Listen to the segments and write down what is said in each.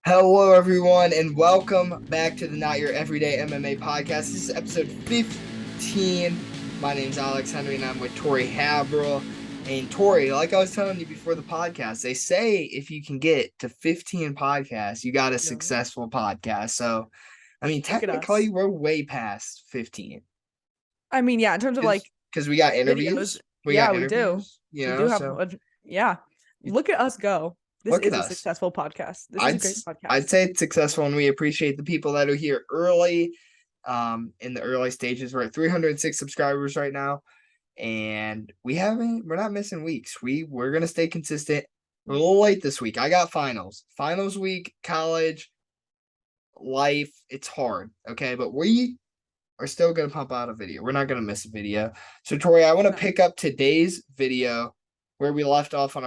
Hello, everyone, and welcome back to the Not Your Everyday MMA podcast. This is episode 15. My name's Alex Henry, and I'm with Tori Haverl. And Tori, like I was telling you before the podcast, they say if you can get to 15 podcasts, you got a successful podcast. So, I mean, technically, we're way past 15. I mean, yeah, in terms of because we got interviews. Videos, we do. You we know, do have, so look at us go. This is a successful podcast. This is a great podcast. I'd say it's successful, and we appreciate the people that are here early. In the early stages, we're at 306 subscribers right now, and we're not missing weeks. We're gonna stay consistent. We're a little late this week. I got finals week, college, life. It's hard, okay, but we are still gonna pump out a video. We're not gonna miss a video. So Tori, I want to pick up today's video where we left off on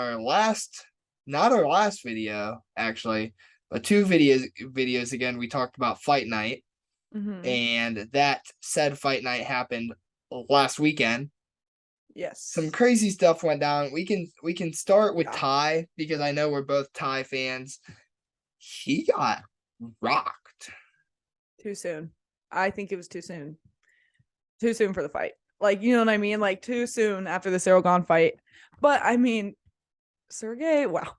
not our last video, actually, but two videos again. We talked about fight night, and that said fight night happened last weekend. Yes. Some crazy stuff went down. We can start with Ty, because I know we're both Ty fans. He got rocked. Too soon. I think it was too soon. Too soon for the fight. Like, you know what I mean? Like, too soon after the Cyril Gane fight. But, I mean, Sergey, wow.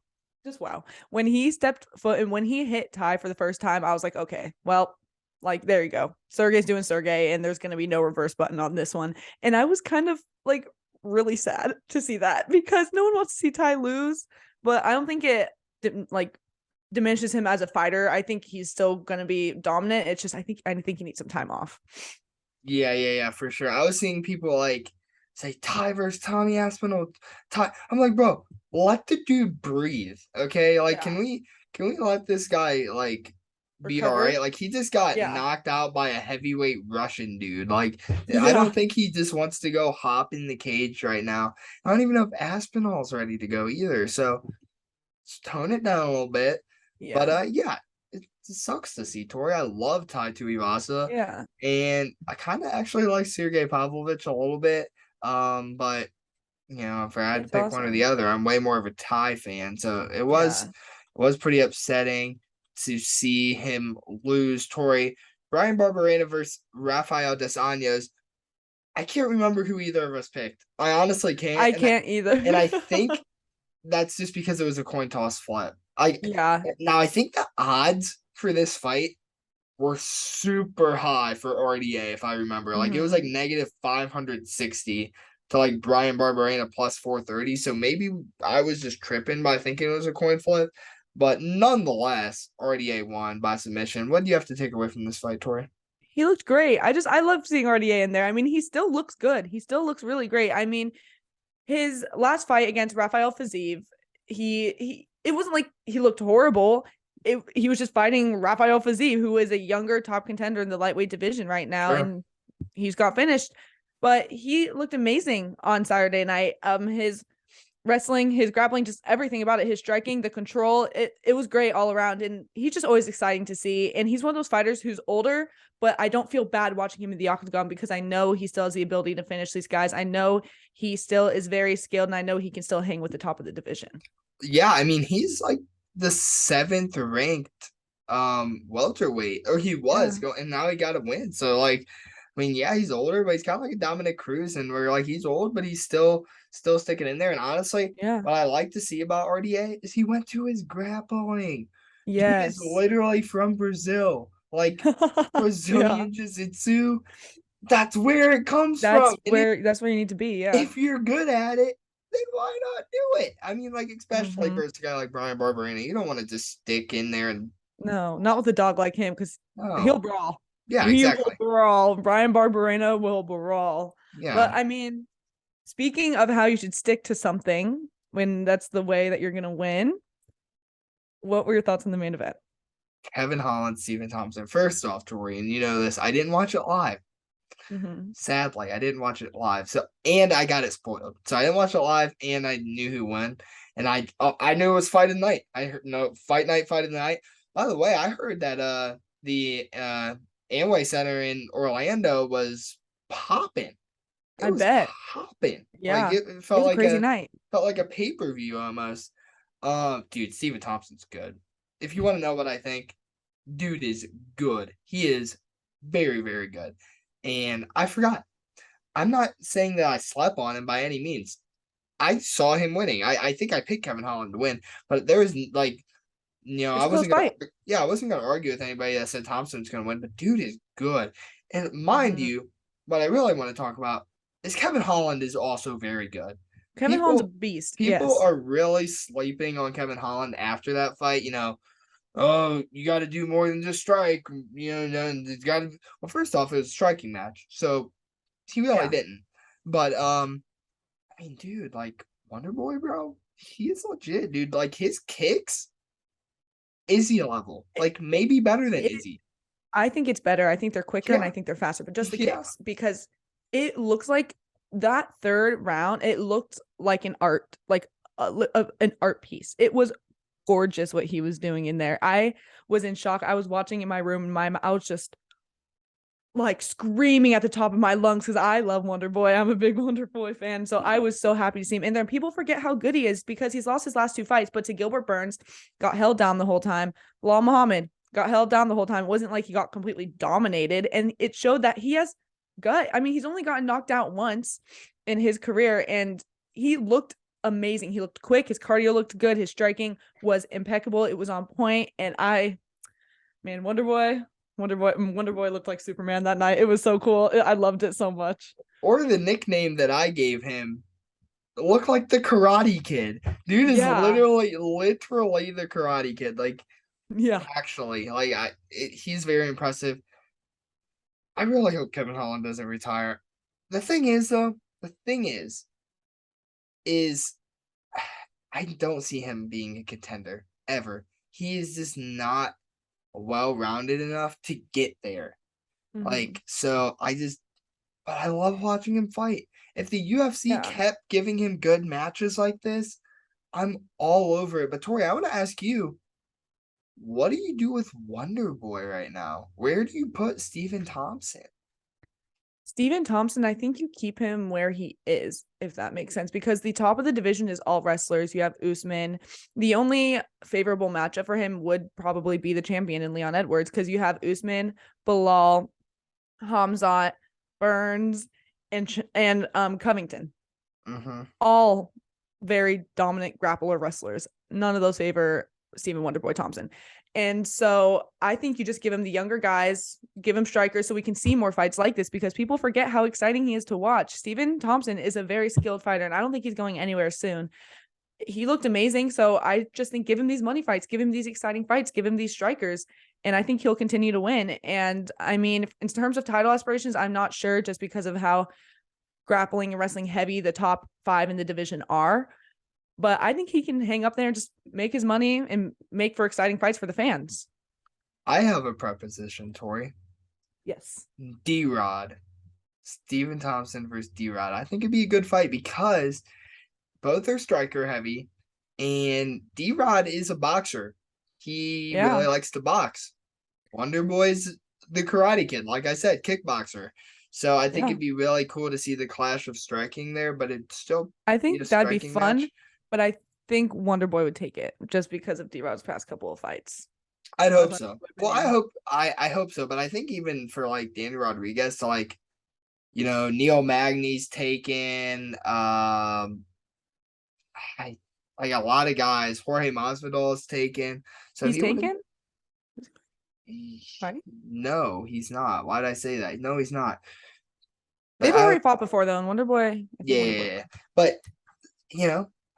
Just wow. When he stepped foot and when he hit Ty for the first time, I was like, okay, well, like, there you go. Sergey's doing Sergey, and there's going to be no reverse button on this one. And I was kind of, like, really sad to see that, because no one wants to see Ty lose. But I don't think it diminishes him as a fighter. I think he's still going to be dominant. It's just I think he needs some time off. Yeah, for sure. I was seeing people say Ty versus Tommy Aspinall. Ty, I'm like, bro, let the dude breathe, okay? Like, can we let this guy be all right? Like, he just got knocked out by a heavyweight Russian dude. Like, I don't think he just wants to go hop in the cage right now. I don't even know if Aspinall's ready to go either. So, let's tone it down a little bit. Yeah. But it sucks to see, Tori. I love Tai Tuivasa. Yeah. And I kind of actually like Sergey Pavlovich a little bit. But if I had to pick one or the other, I'm way more of a Thai fan. So it was pretty upsetting to see him lose. Tori, Brian Barberena versus Rafael Dos Anjos. I can't remember who either of us picked. I honestly can't. I can't either. And I think that's just because it was a coin toss flip. Now I think the odds for this fight were super high for RDA, if I remember. Like, it was like negative 560 to Brian Barberena plus 430. So maybe I was just tripping by thinking it was a coin flip. But nonetheless, RDA won by submission. What do you have to take away from this fight, Tori? He looked great. I love seeing RDA in there. I mean, he still looks good. He still looks really great. I mean, his last fight against Rafael Fiziev, it wasn't like he looked horrible. He was just fighting Rafael Fiziev, who is a younger top contender in the lightweight division right now, and he's got finished. But he looked amazing on Saturday night. His wrestling, his grappling, just everything about it, his striking, the control, it was great all around. And he's just always exciting to see. And he's one of those fighters who's older, but I don't feel bad watching him in the octagon, because I know he still has the ability to finish these guys. I know he still is very skilled, and I know he can still hang with the top of the division. Yeah, I mean, he's the 7th ranked welterweight, or he was going, and now he got a win. So he's older, but he's kind of like a Dominic Cruz, and we're he's old, but he's still sticking in there. And honestly, what I like to see about RDA is he went to his grappling. Yes, he is literally from Brazil, Brazilian jiu-jitsu. That's where it comes from. That's where you need to be. Yeah, if you're good at it, then why not do it? I mean, especially versus a guy like Brian Barberena, you don't want to just stick in there and not with a dog like him, because he'll brawl. Yeah, exactly. He will brawl. Brian Barberena will brawl. Yeah. But I mean, speaking of how you should stick to something when that's the way that you're gonna win, what were your thoughts on the main event? Kevin Holland, Stephen Thompson. First off, Tori, and you know this, I didn't watch it live. Sadly, I didn't watch it live. And I got it spoiled. So I didn't watch it live, and I knew who won. And I knew it was fight of the night. I heard fight of the night. By the way, I heard that the Amway Center in Orlando was popping. I bet popping. Yeah, it felt a crazy night. Felt like a pay-per-view almost. Dude, Stephen Thompson's good. if you want to know what I think, dude is good. He is very, very good. And I forgot. I'm not saying that I slept on him by any means. I saw him winning. I think I picked Kevin Holland to win, but there was like, It's I a close wasn't gonna, fight. I wasn't gonna argue with anybody that said Thompson's gonna win, but dude is good. And mind Mhm. you, what I really want to talk about is Kevin Holland is also very good. Kevin Holland's a People, beast. people Yes. are really sleeping on Kevin Holland after that fight. Oh, you got to do more than just strike. It's got to. Well, first off, it was a striking match, so he really Yeah. didn't. But I mean, dude, like Wonder Boy, bro, he is legit, dude. Like his kicks, Izzy level, It, like maybe better than it, Izzy. I think it's better. I think they're quicker and I Yeah, think they're faster, but just the yeah. kicks because it looks like that third round, it looked like an art, like an art piece. It was gorgeous what he was doing in there. I was in shock. I was watching in my room and I was just like screaming at the top of my lungs because I love Wonder Boy. I'm a big Wonder Boy fan. So I was so happy to see him in there. And people forget how good he is because he's lost his last 2 fights, but to Gilbert Burns, got held down the whole time. Bilal Muhammad got held down the whole time. It wasn't like he got completely dominated. And it showed that he has gut. I mean, he's only gotten knocked out once in his career, and he looked amazing. He looked quick. His cardio looked good. His striking was impeccable. It was on point. And man, Wonder Boy looked like Superman that night. It was so cool. I loved it so much. Or the nickname that I gave him looked like the Karate Kid. Dude is Yeah. literally the Karate Kid. Like Yeah. actually, like he's very impressive. I really hope Kevin Holland doesn't retire. The thing is, though, the thing is I don't see him being a contender ever. He is just not well rounded enough to get there. Mm-hmm. Like, so but I love watching him fight. If the UFC Yeah. kept giving him good matches like this, I'm all over it. But Tori, I want to ask you, what do you do with Wonder Boy right now? Where do you put Stephen Thompson? Stephen Thompson, I think you keep him where he is, if that makes sense, because the top of the division is all wrestlers. You have Usman. The only favorable matchup for him would probably be the champion in Leon Edwards, because you have Usman, Bilal, Hamzat, Burns, and Covington. Mm-hmm. All very dominant grappler wrestlers. None of those favor Stephen Wonderboy Thompson. And so I think you just give him the younger guys, give him strikers so we can see more fights like this because people forget how exciting he is to watch. Stephen Thompson is a very skilled fighter, and I don't think he's going anywhere soon. He looked amazing. So I just think give him these money fights, give him these exciting fights, give him these strikers. And I think he'll continue to win. And I mean, in terms of title aspirations, I'm not sure just because of how grappling and wrestling heavy the top 5 in the division are. But I think he can hang up there and just make his money and make for exciting fights for the fans. I have a preposition, Tori. Yes. D-Rod. Stephen Thompson versus D-Rod. I think it'd be a good fight because both are striker heavy, and D-Rod is a boxer. He Yeah. really likes to box. Wonder Boy's the Karate Kid, like I said, kickboxer. So I think Yeah. it'd be really cool to see the clash of striking there, but it'd still I be a think that'd be striking match. fun, but I think Wonder Boy would take it just because of D-Rod's past couple of fights. I'd That's hope my so. Well, opinion. I hope so, but I think even for like Danny Rodriguez to like, Neil Magny's taken, I like a lot of guys. Jorge Masvidal is taken. So He's he would taken? Right? no, he's not. Why did I say that? No, he's not. But They've already fought before though, and Wonder Boy, I think Wonder Boy. yeah. But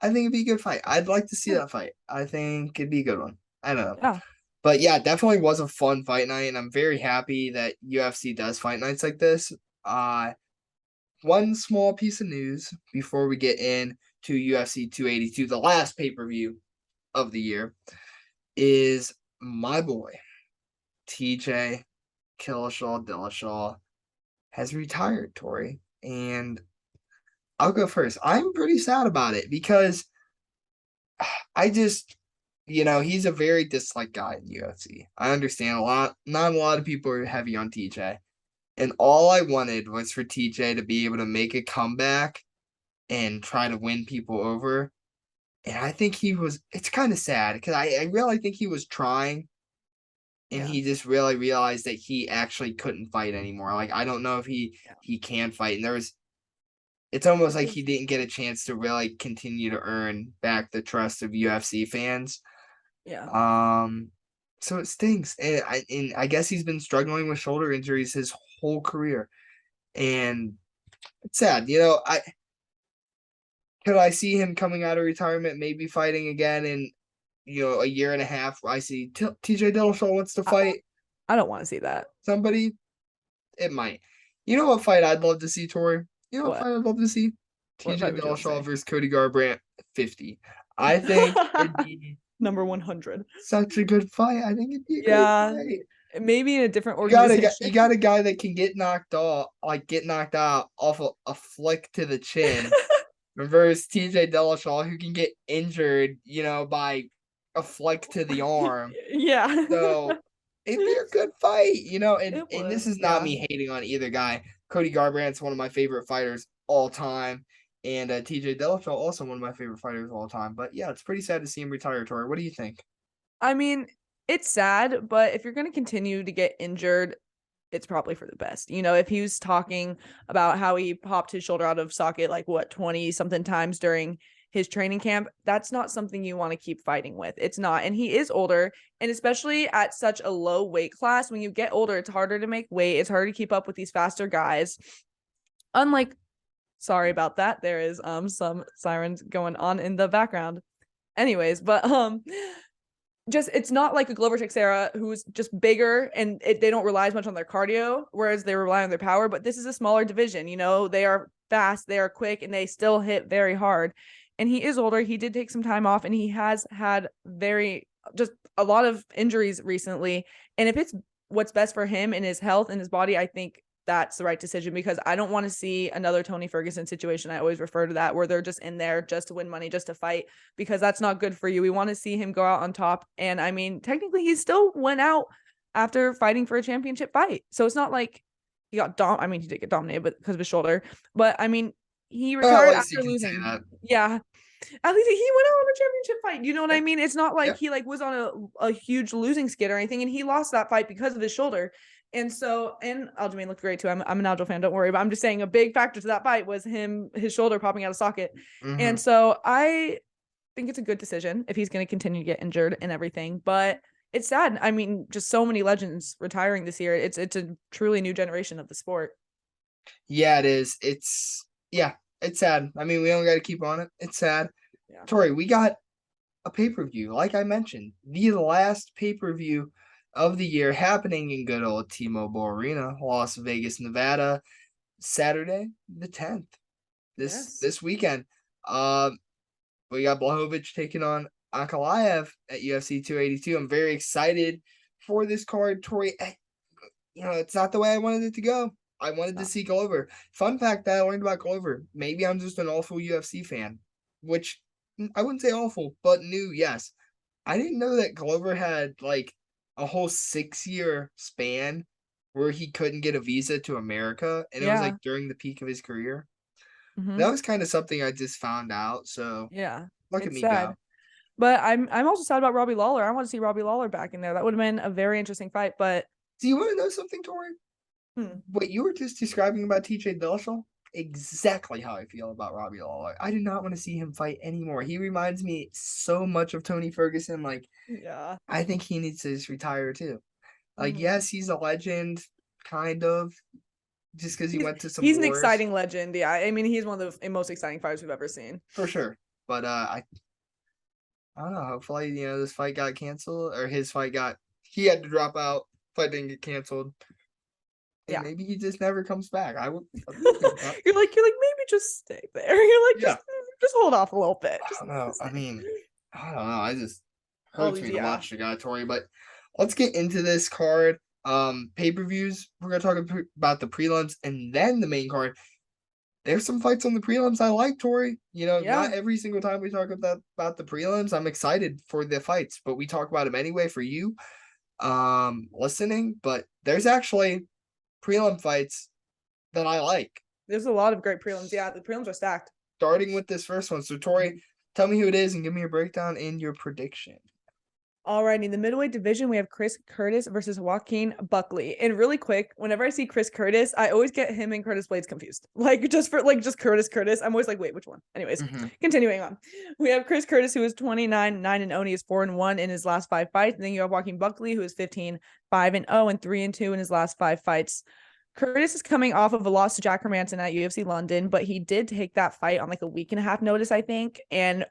I think it'd be a good fight. I'd like to see that fight. I think it'd be a good one. I don't know. Yeah. But yeah, definitely was a fun fight night, and I'm very happy that UFC does fight nights like this. One small piece of news before we get in to UFC 282, the last pay-per-view of the year, is my boy, TJ Dillashaw has retired, Tori. And I'll go first. I'm pretty sad about it because I just, he's a very disliked guy in UFC. I understand not a lot of people are heavy on TJ. And all I wanted was for TJ to be able to make a comeback and try to win people over. And I think it's kind of sad because I really think he was trying and Yeah. he just really realized that he actually couldn't fight anymore. Like, I don't know if Yeah. he can fight. And it's almost like Because he didn't get a chance to really continue to earn back the trust of UFC fans. yeah. So it stings. And I guess he's been struggling with shoulder injuries his whole career. And it's sad. Could I see him coming out of retirement, maybe fighting again in, a year and a half? I see TJ Dillashaw wants to I, fight I don't want to see that. somebody. It might. You know what fight I'd love to see, Tori? You know what What? fight I'd love to see? What TJ fight would you want to Dillashaw say? versus Cody Garbrandt 50. I think it'd be Number 100. such a good fight. I think it'd be a great Yeah. fight. Maybe in a different You organization. got a guy that can get knocked out off a flick to the chin versus TJ Dillashaw who can get injured, by a flick to the arm. Yeah. So it'd be a good fight, and It this would. is not Yeah. me hating on either guy. Cody Garbrandt's one of my favorite fighters all time. And TJ Dillashaw also one of my favorite fighters of all time. But yeah, it's pretty sad to see him retire, Tori. What do you think? I mean, it's sad, but if you're going to continue to get injured, it's probably for the best. If he was talking about how he popped his shoulder out of socket like 20 something times during his training camp, that's not something you want to keep fighting with. It's not. And he is older, and especially at such a low weight class, when you get older, it's harder to make weight. It's harder to keep up with these faster guys. Unlike, sorry about that, there is some sirens going on in the background. Anyways, but just it's not like a Glover Teixeira who's just bigger and they don't rely as much on their cardio, whereas they rely on their power. But this is a smaller division. They are fast, they are quick, and they still hit very hard. And he is older. He did take some time off, and he has had just a lot of injuries recently. And if it's what's best for him and his health and his body, I think that's the right decision, because I don't want to see another Tony Ferguson situation. I always refer to that, where they're just in there just to win money, just to fight, because that's not good for you. We want to see him go out on top. And I mean, technically he still went out after fighting for a championship fight. So it's not like he got he did get dominated because of his shoulder, but I mean, he Well, retired at least you after can say losing. that. Yeah. At least he went out on a championship fight. You know what I Yep. mean? It's not like Yep. he was on a huge losing skid or anything, and he lost that fight because of his shoulder. And Aljamain looked great too. I'm an Aljo fan, don't worry. But I'm just saying a big factor to that fight was his shoulder popping out of socket. Mm-hmm. And so I think it's a good decision if he's going to continue to get injured and everything. But it's sad. I mean, just so many legends retiring this year. It's a truly new generation of the sport. Yeah, it is. It's sad. I mean, we don't got to keep on it. It's sad. Yeah. Tori, we got a pay-per-view, like I mentioned, the last pay-per-view of the year happening in good old T-Mobile Arena, Las Vegas, Nevada, Saturday the 10th. This weekend. We got Blachowicz taking on Ankalaev at UFC 282. I'm very excited for this card, Tori. It's not the way I wanted it to go. I wanted to see Glover. Fun fact that I learned about Glover. Maybe I'm just an awful UFC fan, which I wouldn't say awful, but new, yes. I didn't know that Glover had like a whole 6-year span where he couldn't get a visa to America, and it was like during the peak of his career. Mm-hmm. That was kind of something I just found out. So yeah, look at me go. But I'm also sad about Robbie Lawler. I want to see Robbie Lawler back in there. That would have been a very interesting fight. But do you want to know something, Tori? What you were just describing about TJ Dillashaw, exactly how I feel about Robbie Lawler. I do not want to see him fight anymore. He reminds me so much of Tony Ferguson. Like, yeah, I think he needs to just retire too. Like, yes, he's a legend, kind of, just because he went to some He's wars. an exciting legend. Yeah, I mean, he's one of the most exciting fighters we've ever seen. For sure. But I don't know. Hopefully, this fight got canceled, or he had to drop out. Fight didn't get canceled. And maybe he just never comes back. You're like maybe just stay there. You're like just hold off a little bit. I don't know. I mean, I don't know. I just hurts me to watch the guy, Tori. But let's get into this card. Pay-per-views. We're gonna talk about the prelims and then the main card. There's some fights on the prelims I like, Tori. Not every single time we talk about the prelims, I'm excited for the fights, but we talk about them anyway for you listening. But there's actually prelim fights that I like. There's a lot of great prelims. Yeah, the prelims are stacked. Starting with this first one. So, Tori, Tell me who it is and give me a breakdown and your prediction. Alrighty, in the middleweight division, we have Chris Curtis versus Joaquin Buckley. And really quick, whenever I see Chris Curtis, I always get him and Curtis Blades confused. Like just Curtis. I'm always like, wait, which one? Anyways, continuing on. We have Chris Curtis, who is 29, 9-0. He is 4-1 in his last 5 fights. And then you have Joaquin Buckley, who is 15, 5-0, and 3-2 in his last 5 fights. Curtis is coming off of a loss to Jack Hermanson at UFC London, but he did take that fight on like a week and a half notice, I think. And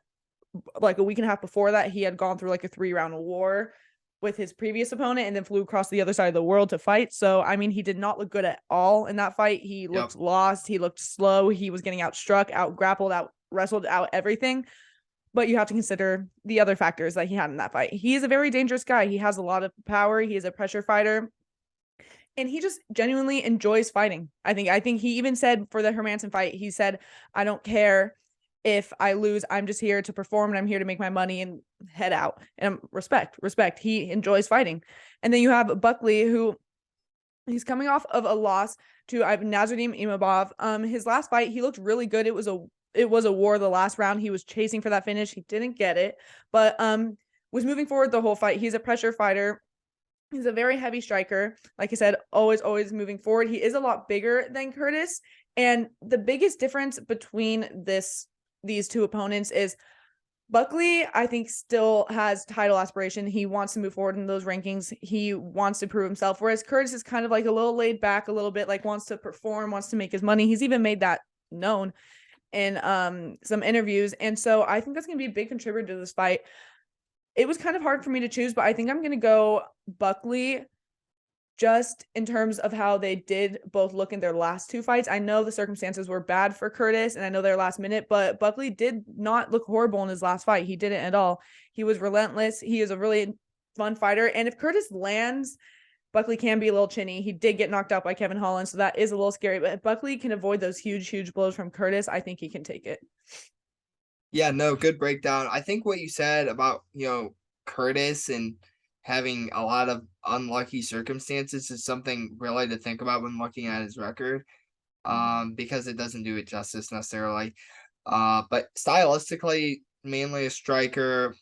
like a week and a half before that, he had gone through like a 3-round war with his previous opponent and then flew across the other side of the world to fight. So, I mean, he did not look good at all in that fight. He looked lost. He looked slow. He was getting outstruck, out grappled, out wrestled, out everything. But you have to consider the other factors that he had in that fight. He is a very dangerous guy. He has a lot of power. He is a pressure fighter. And he just genuinely enjoys fighting. I think he even said for the Hermanson fight, he said, I don't care if I lose, I'm just here to perform and I'm here to make my money and head out. And respect. He enjoys fighting. And then you have Buckley, who he's coming off of a loss to Nasruddin Imavov. His last fight, he looked really good. It was a war the last round. He was chasing for that finish. He didn't get it, but was moving forward the whole fight. He's a pressure fighter. He's a very heavy striker. Like I said, always moving forward. He is a lot bigger than Curtis. And the biggest difference between these two opponents is Buckley, I think, still has title aspiration. He wants to move forward in those rankings. He wants to prove himself. Whereas Curtis is kind of like a little laid back, a little bit like wants to perform, wants to make his money. He's even made that known in some interviews. And so I think that's going to be a big contributor to this fight. It was kind of hard for me to choose, but I think I'm going to go Buckley just in terms of how they did both look in their last 2 fights. I know the circumstances were bad for Curtis and I know they're last minute, but Buckley did not look horrible in his last fight. He didn't at all. He was relentless. He is a really fun fighter. And if Curtis lands, Buckley can be a little chinny. He did get knocked out by Kevin Holland, so that is a little scary. But if Buckley can avoid those huge blows from Curtis, I think he can take it. Yeah, no, good breakdown. I think what you said about, Curtis and having a lot of unlucky circumstances is something really to think about when looking at his record, because it doesn't do it justice necessarily. But stylistically, mainly a striker,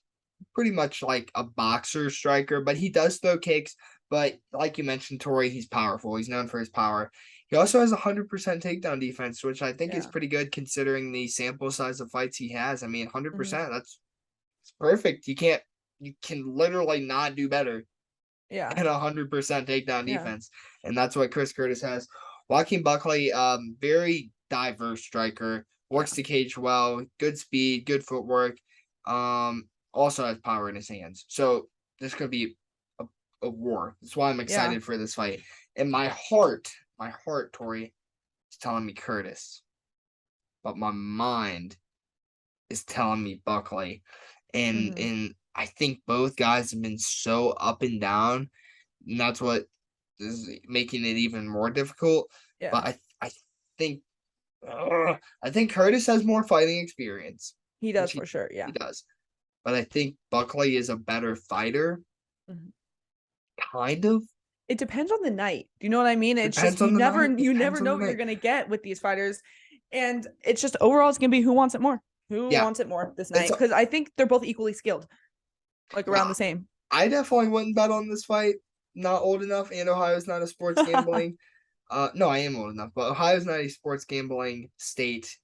pretty much like a boxer striker, but he does throw kicks. But like you mentioned, Tori, he's powerful. He's known for his power. He also has 100% takedown defense, which I think is pretty good considering the sample size of fights he has. I mean, 100%, that's perfect. You can literally not do better than 100% takedown defense. And that's what Chris Curtis has. Joaquin Buckley, very diverse striker, works the cage well, good speed, good footwork, also has power in his hands. So this could be a war. That's why I'm excited for this fight. And my heart, Tori, is telling me Curtis. But my mind is telling me Buckley. And I think both guys have been so up and down, and that's what is making it even more difficult. Yeah. But I think Curtis has more fighting experience. He does for sure. Yeah, he does. But I think Buckley is a better fighter. Kind of. It depends on the night. Do you know what I mean? It's just you never know what you're gonna get with these fighters, and it's just overall it's gonna be who wants it more. Who wants it more this night? Because I think they're both equally skilled, like around the same. I definitely wouldn't bet on this fight. Not old enough, and Ohio's not a sports gambling. No, I am old enough, but Ohio's not a sports gambling state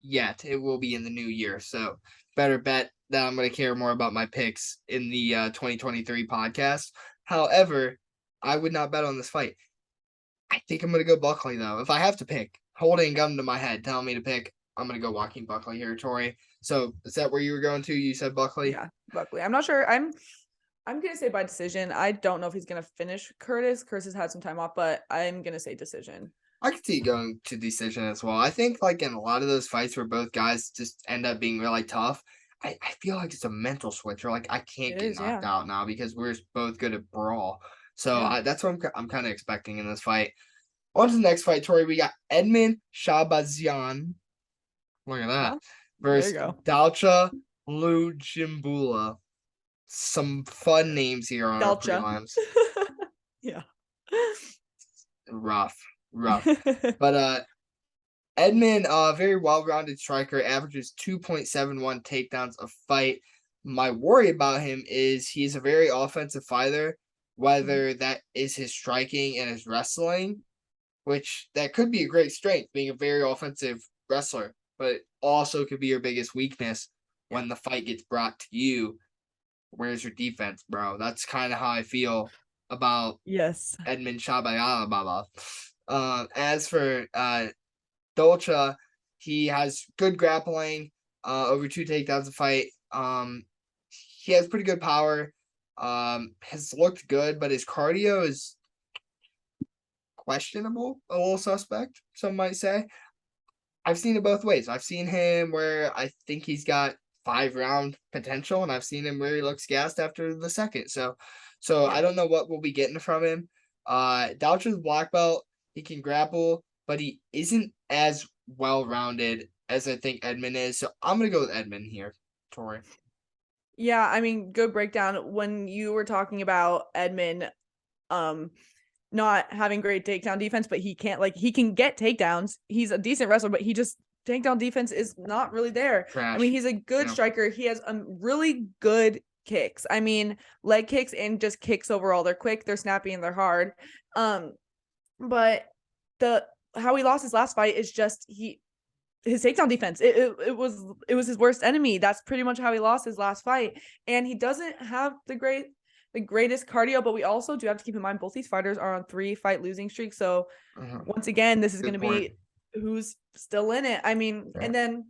yet. It will be in the new year, so better bet that I'm going to care more about my picks in the 2023 podcast. However, I would not bet on this fight. I think I'm going to go Buckley, though. If I have to pick, holding a gun to my head, telling me to pick, I'm going to go Joaquin Buckley here, Tori. So is that where you were going to? You said Buckley? Yeah, Buckley. I'm not sure. I'm going to say by decision. I don't know if he's going to finish Curtis. Curtis has had some time off, but I'm going to say decision. I could see going to decision as well. I think like in a lot of those fights where both guys just end up being really tough, I feel like it's a mental switch. Or like I can't get knocked out now because we're both good at brawl. So that's what I'm kind of expecting in this fight. On to the next fight, Tori. We got Edmen Shahbazyan. Look at that. Versus Dalcha Lungiambula. Some fun names here on our prelims. Yeah. Rough. But Edmen, very well-rounded striker, averages 2.71 takedowns a fight. My worry about him is he's a very offensive fighter, whether that is his striking and his wrestling, which that could be a great strength, being a very offensive wrestler, but also could be your biggest weakness when the fight gets brought to you. Where's your defense, bro? That's kind of how I feel about Yes. Edmen Shahbazyan. As for Dalcha, he has good grappling, over 2 takedowns a fight. He has pretty good power. Has looked good, but his cardio is questionable, a little suspect, some might say. I've seen it both ways. I've seen him where I think he's got 5-round potential, and I've seen him where he looks gassed after the second. So I don't know what we'll be getting from him. Dalcha's black belt. He can grapple, but he isn't as well-rounded as I think Edmen is. So I'm gonna go with Edmen here, Tori. Yeah, I mean, good breakdown. When you were talking about Edmen, not having great takedown defense, but he can get takedowns. He's a decent wrestler, but he just takedown defense is not really there. Trash. I mean, he's a good striker. He has really good kicks. I mean, leg kicks and just kicks overall. They're quick, they're snappy, and they're hard. But how he lost his last fight is just his takedown defense. It was his worst enemy. That's pretty much how he lost his last fight. And he doesn't have the greatest cardio, but we also do have to keep in mind both these fighters are on 3-fight losing streaks. So once again, this is going to be who's still in it. I mean, and then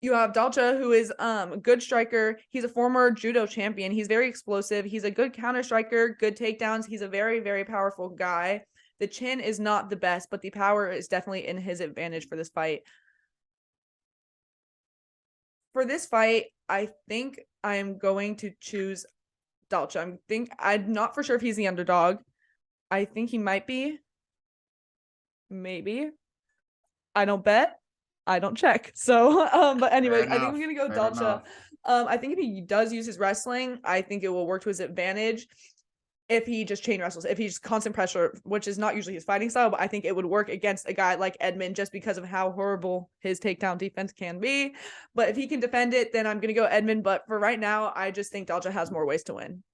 you have Dalcha, who is a good striker. He's a former judo champion. He's very explosive. He's a good counter striker, good takedowns. He's a very, very powerful guy. The chin is not the best, but the power is definitely in his advantage for this fight. For this fight, I think I'm going to choose Dalcha. I'm not for sure if he's the underdog. I think he might be. Maybe. I don't bet. I don't check. So, but anyways, I think I'm gonna go Dalcha. I think if he does use his wrestling, I think it will work to his advantage. If he just chain wrestles, if he's constant pressure, which is not usually his fighting style, but I think it would work against a guy like Edmen just because of how horrible his takedown defense can be. But if he can defend it, then I'm going to go Edmen. But for right now, I just think Dalcha has more ways to win.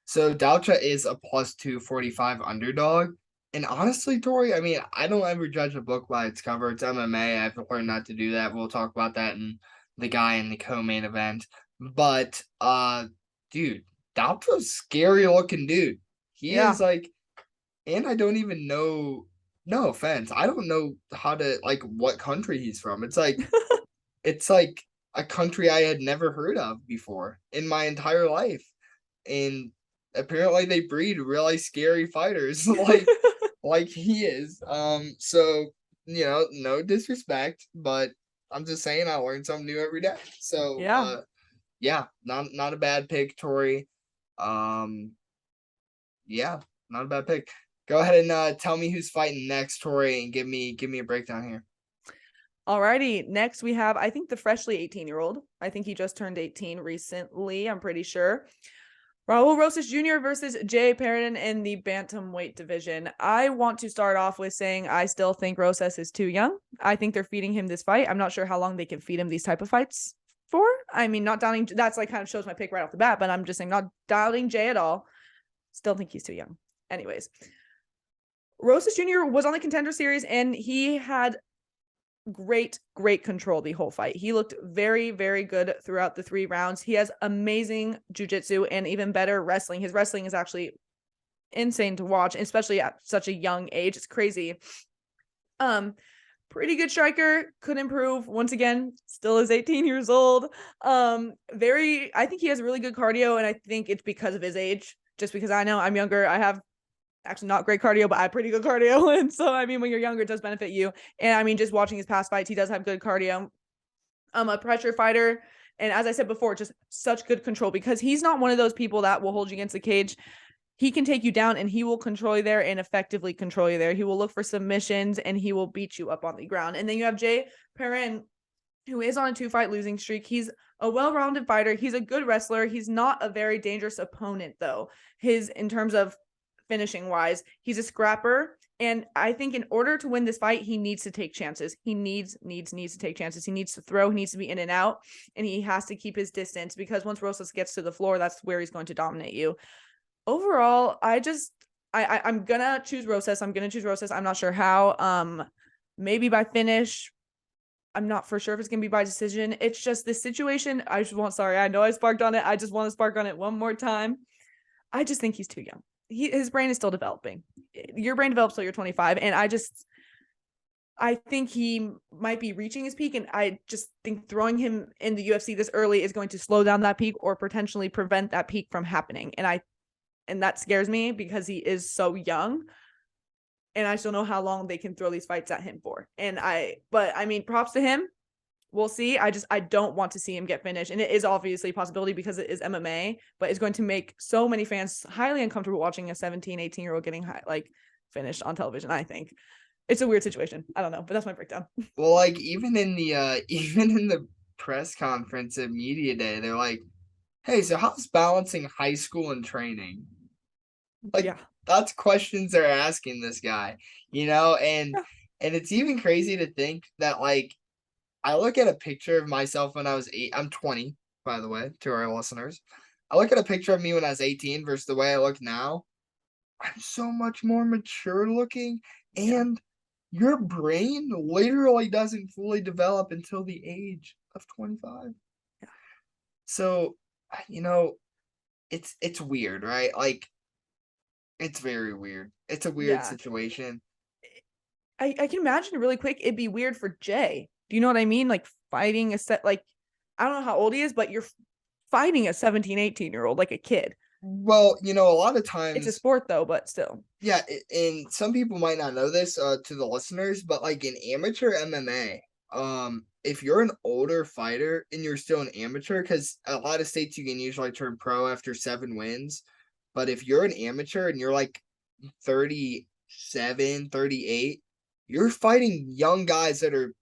So Dalcha is a plus 245 underdog. And honestly, Tori, I mean, I don't ever judge a book by its cover. It's MMA. I've learned not to do that. We'll talk about that in the guy in the co-main event. But dude, Dalcha's scary looking dude. He is like, and I don't even know, no offense, I don't know how to, like, what country he's from. It's like, it's like a country I had never heard of before in my entire life. And apparently they breed really scary fighters like he is. So, you know, no disrespect, but I'm just saying I learn something new every day. So, yeah, not a bad pick, Tori. Yeah, not a bad pick. Go ahead and tell me who's fighting next, Tori, and give me a breakdown here. Alrighty, next we have, I think, the freshly 18-year-old. I think he just turned 18 recently, I'm pretty sure. Raul Rosas Jr. versus Perrin in the bantamweight division. I want to start off with saying I still think Rosas is too young. I think they're feeding him this fight. I'm not sure how long they can feed him these type of fights for. I mean, not doubting, that's like kind of shows my pick right off the bat, but I'm just saying not doubting Jay at all. Still think he's too young. Anyways, Rosas Jr. was on the Contender Series and he had great control the whole fight. He looked very, very good throughout the 3 rounds. He has amazing jiu-jitsu and even better wrestling. His wrestling is actually insane to watch, especially at such a young age. It's crazy. Pretty good striker, could improve. Once again, still is 18 years old. I think he has really good cardio, and I think it's because of his age. Just because I know I'm younger, I have actually not great cardio, but I have pretty good cardio. And so, I mean, when you're younger, it does benefit you. And I mean, just watching his past fights, he does have good cardio. A pressure fighter. And as I said before, just such good control because he's not one of those people that will hold you against the cage. He can take you down and he will control you there and effectively control you there. He will look for submissions and he will beat you up on the ground. And then you have Perrin, who is on a 2-fight losing streak. He's a well-rounded fighter. He's a good wrestler. He's not a very dangerous opponent, though. In terms of finishing wise, he's a scrapper And I think in order to win this fight, he needs to take chances. He needs to take chances. He needs to throw. He needs to be in and out. And he has to keep his distance because once Rosas gets to the floor, that's where he's going to dominate you. Overall, I'm gonna choose Rosas. I'm not sure how. Maybe by finish. I'm not for sure if it's gonna be by decision. It's just this situation. I know I sparked on it. I just want to spark on it one more time. I just think he's too young. His brain is still developing. Your brain develops till you're 25, and I think he might be reaching his peak, and I just think throwing him in the UFC this early is going to slow down that peak or potentially prevent that peak from happening. And that scares me because he is so young, and I still know how long they can throw these fights at him for. But I mean, props to him. We'll see. I don't want to see him get finished. And it is obviously a possibility because it is MMA, but it's going to make so many fans highly uncomfortable watching a 17, 18-year-old getting finished on television, I think. It's a weird situation. I don't know, but that's my breakdown. Well, like even in the press conference at media day, they're like, "Hey, so how's balancing high school and training?" Like, yeah. That's questions they're asking this guy, and Yeah. and it's even crazy to think that like I look at a picture of myself when I was 8. I'm 20, by the way, to our listeners. I look at a picture of me when I was 18 versus the way I look now. I'm so much more mature looking, and your brain literally doesn't fully develop until the age of 25. Yeah. So, it's weird, right? Like, it's very weird. It's a weird situation. I can imagine really quick. It'd be weird for Jay. Do you know what I mean? Like fighting I don't know how old he is, but you're fighting a 17, 18-year-old like a kid. Well, a lot of times it's a sport though, but still. Yeah, and some people might not know this to the listeners, but like in amateur MMA, if you're an older fighter and you're still an amateur, because a lot of states you can usually turn pro after 7 wins, but if you're an amateur and you're like 37, 38, you're fighting young guys that are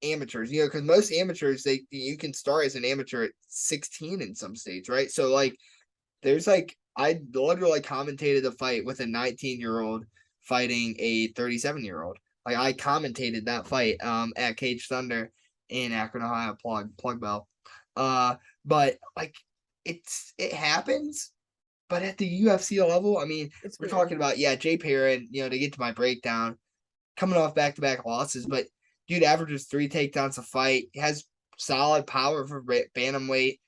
amateurs, because most amateurs you can start as an amateur at 16 in some states, right? So like there's like I literally commentated a fight with a 19-year-old fighting a 37-year-old. Like I commentated that fight at Cage Thunder in Akron, Ohio. Plug bell. But like it happens, but at the UFC level, I mean, we're talking about Jay Perrin, to get to my breakdown, coming off back-to-back losses, but dude averages 3 takedowns a fight, has solid power for bantamweight.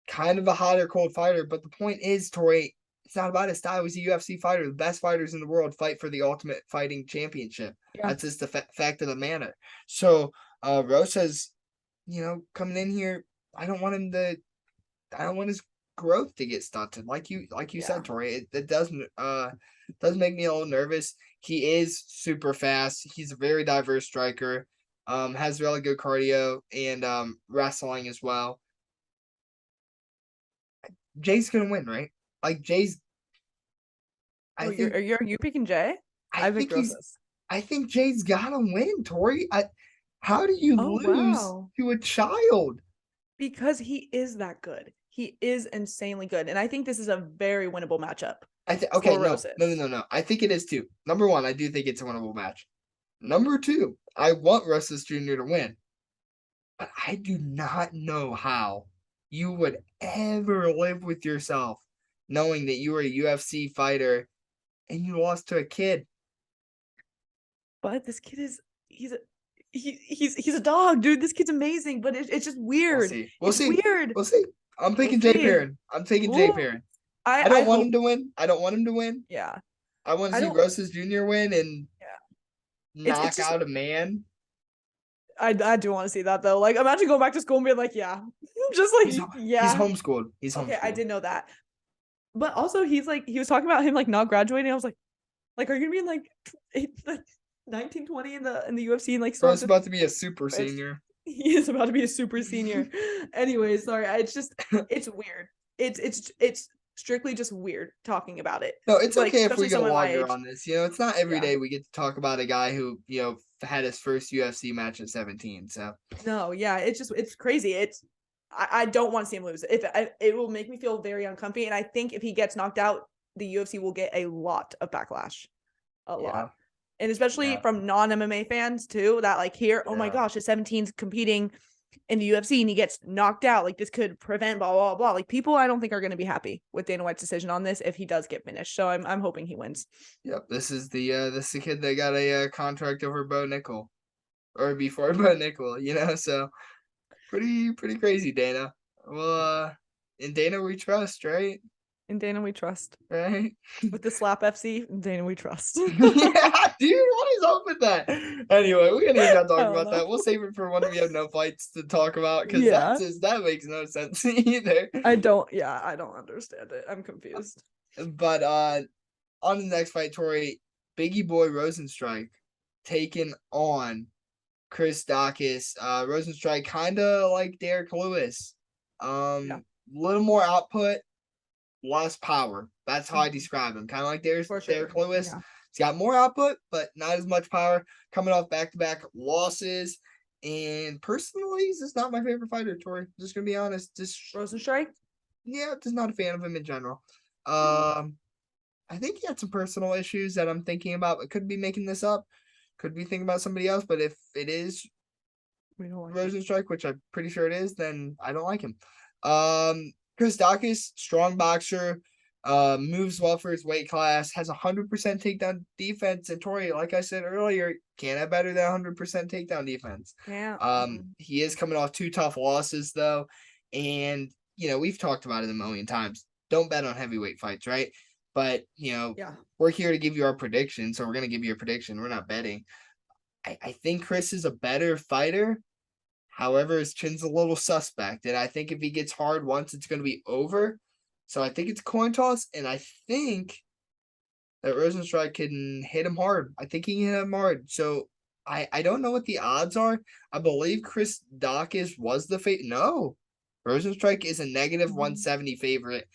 Kind of a hot or cold fighter, but the point is, Tori, it's not about his style. He's a UFC fighter. The best fighters in the world fight for the Ultimate Fighting Championship. Yeah. That's just the fact of the matter. So, Rosas, coming in here, I don't want his growth to get stunted. Like you said, Tori, it does make me a little nervous. He is super fast. He's a very diverse striker. Has really good cardio and wrestling as well. Jay's gonna win, right? Like Jay's. Are you picking Jay? I think Jay's gotta win, Tori. How do you lose to a child? Because he is that good. He is insanely good, and I think this is a very winnable matchup. No. I think it is too. Number 1, I do think it's a winnable match. Number 2, I want Rosas Jr. to win, but I do not know how you would ever live with yourself knowing that you were a UFC fighter and you lost to a kid. But this kid he's a dog, dude. This kid's amazing, but it's just weird. We'll see. Weird. We'll see. I'm picking Jay Perrin. Jay Perrin. I don't want him to win. I don't want him to win. Yeah. I want to see Rosas Jr. win and knock out a man. I do want to see that though. Like, imagine going back to school and being like, just like, he's homeschooled. He's homeschooled. Okay, I did know that. But also, he was talking about him like not graduating. I was like, are you gonna be in like 19, 20 in the UFC and like? Bro's about to be a super senior. He is about to be a super senior. Anyway, sorry. It's weird. It's strictly just weird talking about it. No, it's okay if we get longer on this. It's not every day we get to talk about a guy who had his first UFC match at 17. So no, it's crazy. I don't want to see him lose. It will make me feel very uncomfy, and I think if he gets knocked out, the UFC will get a lot of backlash. A lot. And especially from non-MMA fans too, that like here, oh my gosh, the 17's competing in the UFC and he gets knocked out. Like this could prevent blah, blah, blah. Like people I don't think are going to be happy with Dana White's decision on this if he does get finished. So I'm hoping he wins. Yep, this is the kid that got a contract over Bo Nickel. Or before Bo Nickel, so pretty crazy, Dana. Well, in Dana we trust, right? In Dana we trust. Right? With the slap FC, in Dana we trust. Yeah, dude, what is up with that? Anyway, we're gonna even not talk about that. We'll save it for when we have no fights to talk about, because that makes no sense either. I don't understand it. I'm confused. But on the next fight, Tori, Biggie Boy Rozenstruik taking on Chris Daukaus. Rozenstruik kind of like Derek Lewis. Little more output, less power. That's how I describe him. Kind of like Derek Lewis. Yeah. He's got more output, but not as much power. Coming off back-to-back losses. And personally, he's just not my favorite fighter, Tori. Just gonna be honest. Just Rozenstruik? Yeah, just not a fan of him in general. I think he had some personal issues that I'm thinking about. I could be making this up. Could be thinking about somebody else, but if it is Rozenstruik, which I'm pretty sure it is, then I don't like him. Chris Daukaus, strong boxer, moves well for his weight class, has 100% takedown defense, and Tori, like I said earlier, can't have better than 100% takedown defense. Yeah. He is coming off 2 tough losses though, and we've talked about it a million times. Don't bet on heavyweight fights, right? But we're here to give you our prediction, so we're gonna give you a prediction. We're not betting. I think Chris is a better fighter. However, his chin's a little suspect, and I think if he gets hard once, it's gonna be over. So I think it's a coin toss, and I think that Rozenstruik can hit him hard. I think he can hit him hard. So I don't know what the odds are. I believe Chris Daukaus was the favorite. No, Rozenstruik is a negative 170 favorite.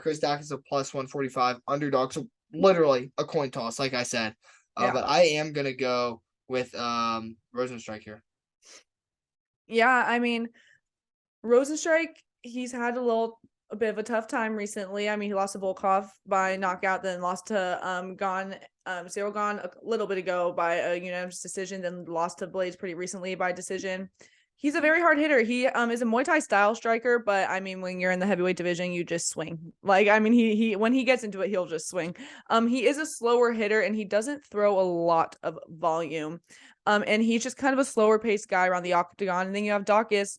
Chris Daukaus is a plus 145 underdog. So literally a coin toss, like I said. But I am gonna go with Rozenstruik here. Yeah, I mean, Rozenstruik, he's had a bit of a tough time recently. I mean, he lost to Volkov by knockout, then lost to Cyril Gane a little bit ago by a unanimous decision, then lost to Blades pretty recently by decision. He's a very hard hitter. He is a Muay Thai style striker, but I mean, when you're in the heavyweight division, you just swing. Like, I mean, he when he gets into it, he'll just swing. He is a slower hitter and he doesn't throw a lot of volume. And he's just kind of a slower paced guy around the octagon. And then you have Daukaus,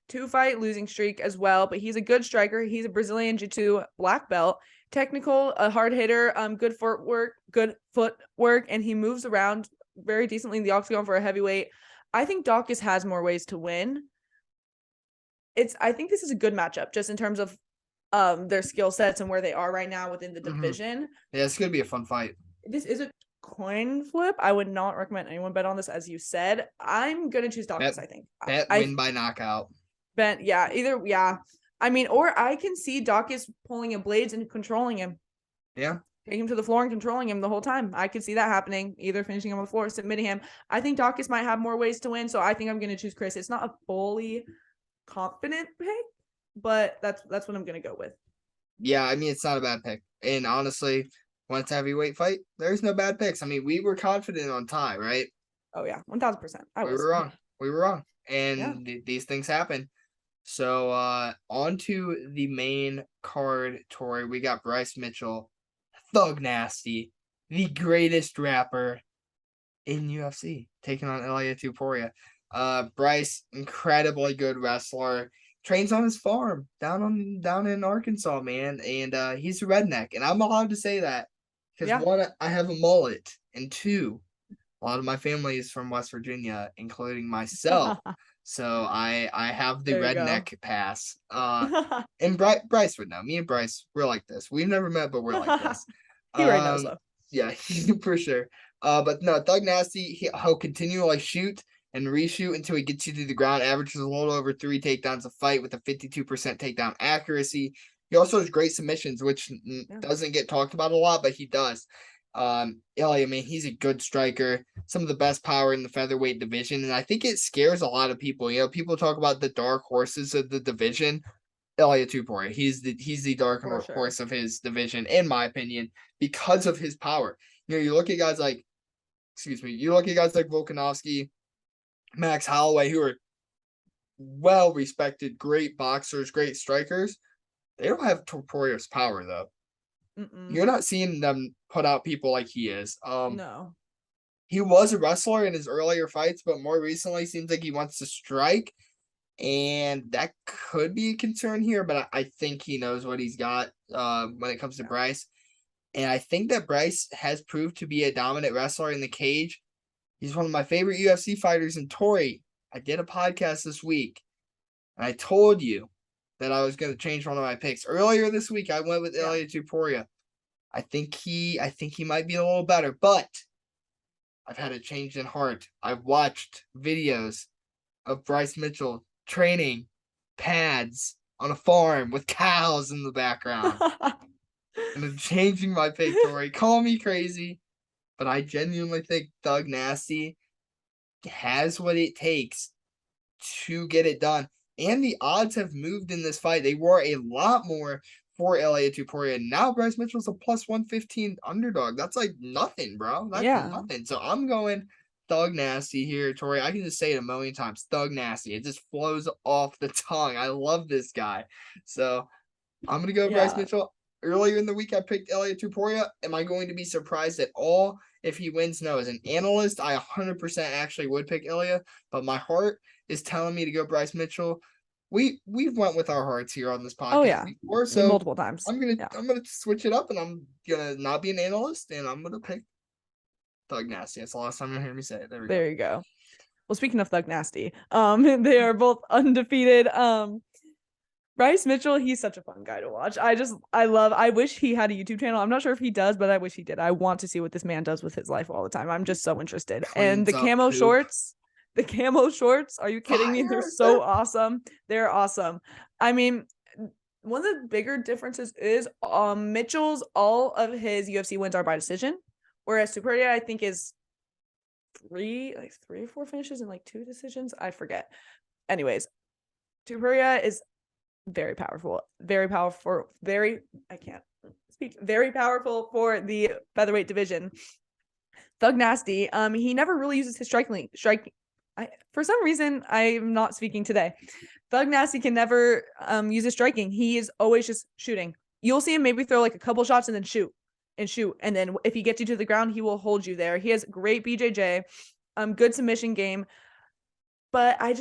2-fight losing streak as well, but he's a good striker. He's a Brazilian Jiu-Jitsu black belt, technical, a hard hitter, good footwork, and he moves around very decently in the octagon for a heavyweight. I think Daukaus has more ways to win. I think this is a good matchup just in terms of their skill sets and where they are right now within the division. Yeah, it's gonna be a fun fight. This is a coin flip. I would not recommend anyone bet on this, as you said. I'm gonna choose Daukaus, I think. Win by knockout. I mean, or I can see Daukaus pulling in Blades and controlling him. Yeah. Taking him to the floor and controlling him the whole time. I could see that happening, either finishing him on the floor or submitting him. I think Daukaus might have more ways to win, so I think I'm going to choose Chris. It's not a fully confident pick, but that's what I'm going to go with. Yeah, I mean, it's not a bad pick. And honestly, when it's a heavyweight fight, there's no bad picks. I mean, we were confident on Ty, right? Oh, yeah, 1,000%. We were wrong. And these things happen. So, on to the main card, Tori. We got Bryce Mitchell, Thug Nasty, the greatest rapper in UFC, taking on Ilia Topuria. Bryce, incredibly good wrestler, trains on his farm down in Arkansas, man, and he's a redneck, and I'm allowed to say that because one, I have a mullet, and two, a lot of my family is from West Virginia, including myself. So I have the redneck pass. And Bryce would know. Me and Bryce, we're like this. We've never met, but we're like this. He already knows though. Yeah, for sure. But no, Thug Nasty, he'll continually shoot and reshoot until he gets you to the ground. Averages a little over 3 takedowns a fight with a 52% takedown accuracy. He also has great submissions, which doesn't get talked about a lot, but he does. Ilia, man, he's a good striker, some of the best power in the featherweight division, and I think it scares a lot of people. People talk about the dark horses of the division. Ilia Topuria, he's the dark horse of his division, in my opinion, because of his power. You look at guys like excuse me, you look at guys like Volkanovski, Max Holloway, who are well respected, great boxers, great strikers. They don't have Topuria's power though. You're not seeing them put out people like he is. No. He was a wrestler in his earlier fights, but more recently seems like he wants to strike, and that could be a concern here. But I think he knows what he's got when it comes to Bryce, and I think that Bryce has proved to be a dominant wrestler in the cage. He's one of my favorite UFC fighters. And Tori, I did a podcast this week, and I told you that I was going to change one of my picks. Earlier this week, I went with Ilia Topuria. I think he might be a little better, but I've had a change in heart. I've watched videos of Bryce Mitchell training pads on a farm with cows in the background. And I'm changing my pick, Tori. Call me crazy, but I genuinely think Thug Nasty has what it takes to get it done. And the odds have moved in this fight. They were a lot more for Ilia Topuria. Now Bryce Mitchell's a plus 115 underdog. That's like nothing, bro. That's nothing. So I'm going Thug Nasty here, Tori. I can just say it a million times. Thug Nasty. It just flows off the tongue. I love this guy. So I'm going to go Bryce Mitchell. Earlier in the week, I picked Ilia Topuria. Am I going to be surprised at all if he wins? No. As an analyst, I 100% actually would pick Ilia, but my heart is telling me to go Bryce Mitchell. We've went with our hearts here on this podcast before, so multiple times. I'm gonna switch it up, and I'm gonna not be an analyst, and I'm gonna pick Thug Nasty. That's the last time you hear me say it. There you go. Well, speaking of Thug Nasty, they are both undefeated. Bryce Mitchell, he's such a fun guy to watch. I wish he had a YouTube channel. I'm not sure if he does, but I wish he did. I want to see what this man does with his life all the time. I'm just so interested. And the camo shorts. The camo shorts, are you kidding me? They're so awesome. They're awesome. I mean, one of the bigger differences is Mitchell's, all of his UFC wins are by decision, whereas Topuria, I think, is three or four finishes and like 2 decisions. I forget. Anyways, Topuria is very powerful. Very powerful for the featherweight division. Thug Nasty, he never really uses his striking. For some reason, I'm not speaking today. Thug Nasty can never use his striking. He is always just shooting. You'll see him maybe throw like a couple shots and then shoot. And then if he gets you to the ground, he will hold you there. He has great BJJ, good submission game. But I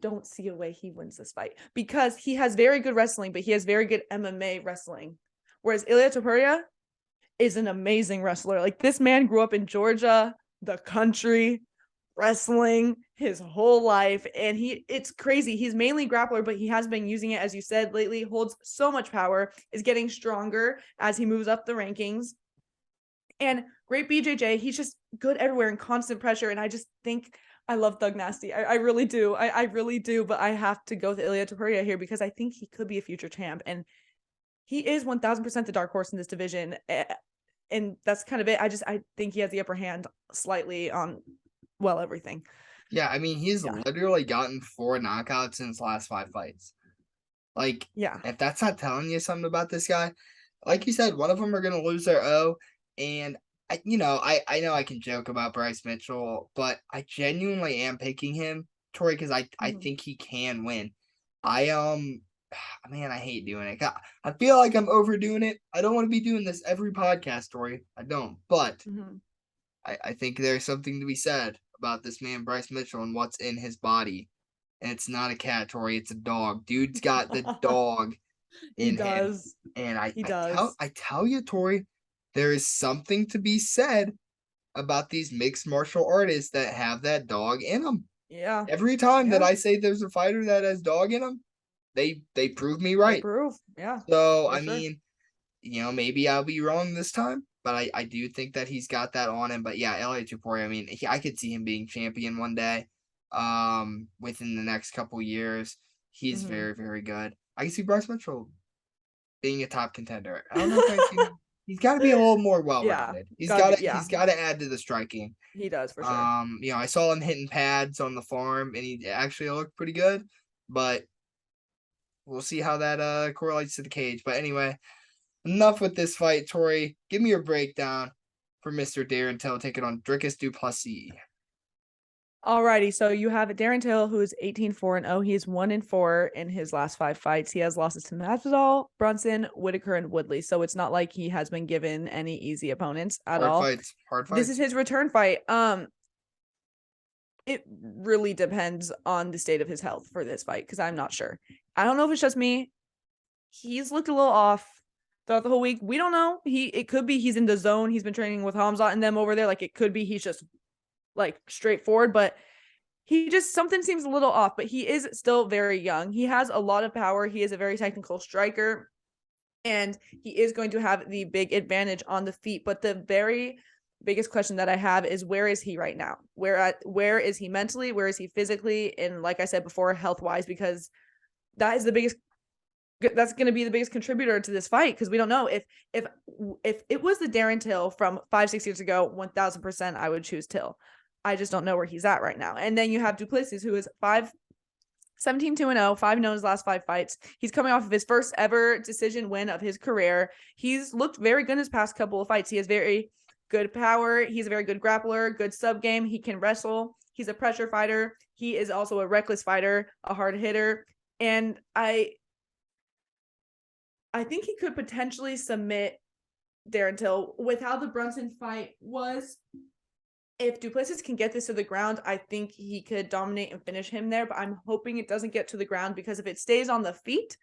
don't see a way he wins this fight because he has very good wrestling, but he has very good MMA wrestling. Whereas Ilia Topuria is an amazing wrestler. Like, this man grew up in Georgia, the country, wrestling his whole life, and it's crazy. He's mainly grappler, but he has been using it, as you said, lately. Holds so much power, is getting stronger as he moves up the rankings, and great BJJ. He's just good everywhere and constant pressure, and I just think I love Thug Nasty. I really do. I really do, but I have to go with Ilia Topuria here because I think he could be a future champ, and he is 1000% the dark horse in this division. And that's kind of it. I think he has the upper hand slightly on, everything. Yeah, I mean, he's literally gotten 4 knockouts in his last 5 fights. Like, if that's not telling you something about this guy, like you said, one of them are going to lose their O. And, I know I can joke about Bryce Mitchell, but I genuinely am picking him, Tori, because I think he can win. Man, I hate doing it. I feel like I'm overdoing it. I don't want to be doing this every podcast, Tori. I don't. But I think there's something to be said about this man, Bryce Mitchell, and what's in his body. And it's not a cat, Tori. It's a dog. Dude's got the dog in him. And I tell you, Tori, there is something to be said about these mixed martial artists that have that dog in them. Yeah. Every time that I say there's a fighter that has dog in them, they prove me right. So I mean, maybe I'll be wrong this time, but I do think that he's got that on him. But yeah, Ilia Topuria, I mean, I could see him being champion one day, within the next couple years. He's very, very good. I can see Bryce Mitchell being a top contender. I don't know if I see him. He's got to be a little more well-rounded. He's got to add to the striking. He does, for sure. I saw him hitting pads on the farm, and he actually looked pretty good. But we'll see how that correlates to the cage. But anyway, enough with this fight, Tori. Give me your breakdown. for Mr. Darren Till taking on Dricus du Plessis. Alrighty, so you have Darren Till, who is 18-4-0. He is 1-4 in his last 5 fights. He has losses to Masvidal, Brunson, Whitaker, and Woodley. So it's not like he has been given any easy opponents at all. Hard fights. This is his return fight. It really depends on the state of his health for this fight, because I'm not sure. I don't know if it's just me. He's looked a little off throughout the whole week. We don't know. It could be he's in the zone. He's been training with Hamzat and them over there. Like, it could be he's just like straightforward, but something seems a little off. But he is still very young. He has a lot of power. He is a very technical striker, and he is going to have the big advantage on the feet. But the very biggest question that I have is, where is he right now? Where is he mentally? Where is he physically? And like I said before, health wise, because that's going to be the biggest contributor to this fight, because we don't know if it was the Darren Till from 5-6 years ago, 1000% I would choose Till. I just don't know where he's at right now. And then you have Du Plessis, who is 17-2-0, 5-0 in his last 5 fights. He's coming off of his first ever decision win of his career. He's looked very good in his past couple of fights. He has very good power. He's a very good grappler, good sub game. He can wrestle. He's a pressure fighter. He is also a reckless fighter, a hard hitter. And I think he could potentially submit Darren Till. With how the Brunson fight was, if Du Plessis can get this to the ground, I think he could dominate and finish him there. But I'm hoping it doesn't get to the ground, because if it stays on the feet,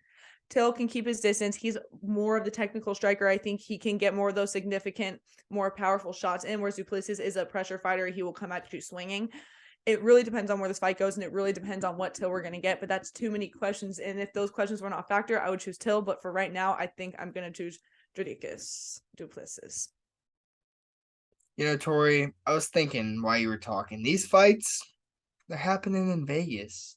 Till can keep his distance. He's more of the technical striker. I think he can get more of those significant, more powerful shots in, whereas Du Plessis is a pressure fighter. He will come at you swinging. It really depends on where this fight goes, and it really depends on what Till we're going to get. But that's too many questions. And if those questions were not a factor, I would choose Till. But for right now, I think I'm going to choose Dricus du Plessis. You know, Tori, I was thinking while you were talking, these fights, they're happening in Vegas.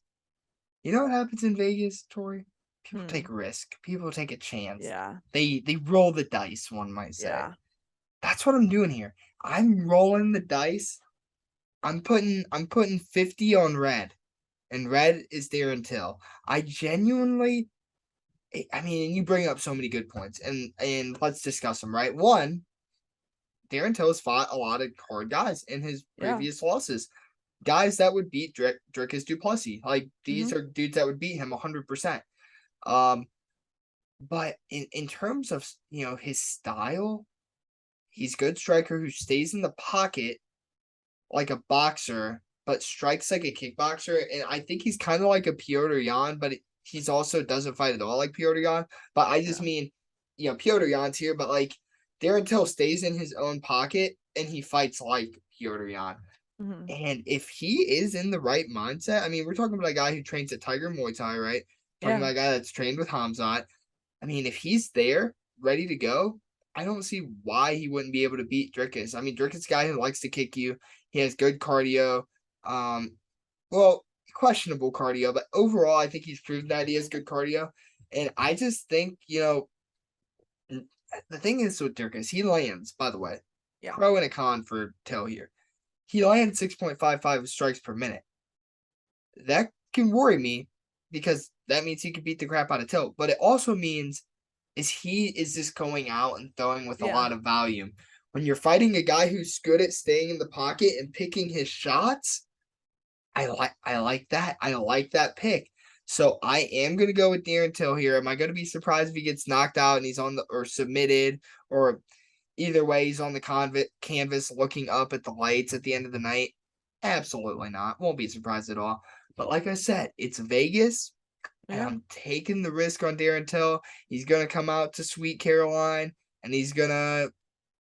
You know what happens in Vegas, Tori? People take a risk. People take a chance. Yeah. They roll the dice, one might say. Yeah. That's what I'm doing here. I'm rolling the dice. I'm putting 50 on red. And red is Darren Till. I genuinely, I mean, you bring up so many good points. And let's discuss them, right? One, Darren Till has fought a lot of hard guys in his previous losses. Guys that would beat Dricus du Plessis. Like, these are dudes that would beat him 100%. But in terms of, you know, his style, he's a good striker who stays in the pocket like a boxer, but strikes like a kickboxer. And I think he's kind of like a Petr Yan, but he's also doesn't fight at all like Petr Yan. But I just mean, you know, Petr Yan's here, but like Darren Till stays in his own pocket and he fights like Petr Yan. And if he is in the right mindset, I mean, we're talking about a guy who trains at Tiger Muay Thai, right? Talking about a guy that's trained with Hamzat. I mean, if he's there, ready to go, I don't see why he wouldn't be able to beat Dricus. I mean, Dricus is a guy who likes to kick you. He has good cardio. Well, questionable cardio, but overall, I think he's proved that he has good cardio. And I just think, you know, the thing is with Dricus, he lands, by the way, pro and a con for Till here. He lands 6.55 strikes per minute. That can worry me, because that means he could beat the crap out of Till. But it also means is this going out and throwing with a lot of volume? When you're fighting a guy who's good at staying in the pocket and picking his shots, I like that. I like that pick. So I am gonna go with Darren Till here. Am I gonna be surprised if he gets knocked out and he's on the or submitted, or either way he's on the canvas looking up at the lights at the end of the night? Absolutely not. Won't be surprised at all. But like I said, it's Vegas, and I'm taking the risk on Darren Till. He's gonna come out to Sweet Caroline, and he's gonna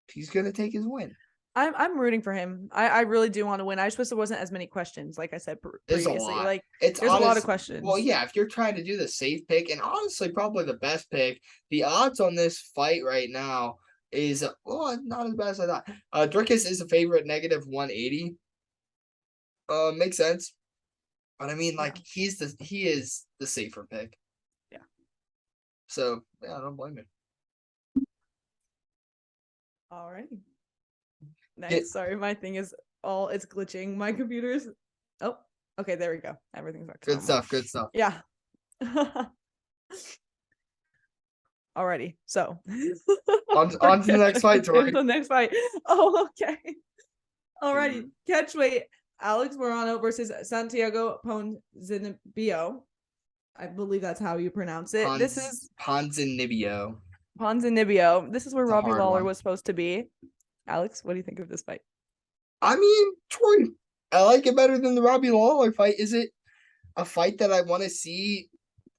take his win. I'm rooting for him. I really do want to win. I just wish there wasn't as many questions, like I said previously. There's a lot. Like, there's a lot of questions. Well, yeah, if you're trying to do the safe pick, and honestly, probably the best pick, the odds on this fight right now is, well, not as bad as I thought. Dricus is a favorite, -180. Makes sense. But I mean, like, he is the safer pick. Yeah. So, yeah, I don't blame him. All right. Nice. Sorry, my thing is it's glitching. My computer's. Oh, okay. There we go. Everything's back. Good stuff. Good stuff. Yeah. already. So On to the next fight, Tori. The next fight. Oh, okay. Alrighty. Mhm. Catchweight. Alex Morano versus Santiago Ponzinibbio. I believe that's how you pronounce it. This is Ponzinibbio. Ponzinibbio. This is where It's a Robbie hard Lawler one. was supposed to be. Alex, what do you think of this fight? I mean, Tori, I like it better than the Robbie Lawler fight. Is it a fight that I want to see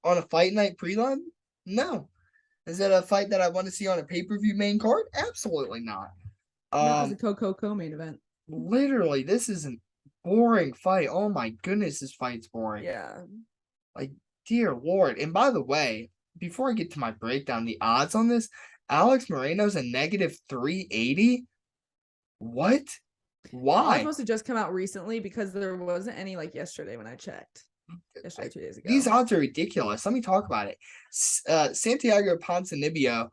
on a fight night prelim? No. Is it a fight that I want to see on a pay-per-view main card? Absolutely not. Not as a co-main event. Literally, this is a boring fight. Oh my goodness, this fight's boring. Yeah. Like, dear Lord. And by the way, before I get to my breakdown, the odds on this, Alex Moreno's a negative 380. What? The odds Why? must have just come out recently because there wasn't any like yesterday when I checked. Yesterday, 2 days ago. These odds are ridiculous. Let me talk about it. Santiago Ponzinibbio,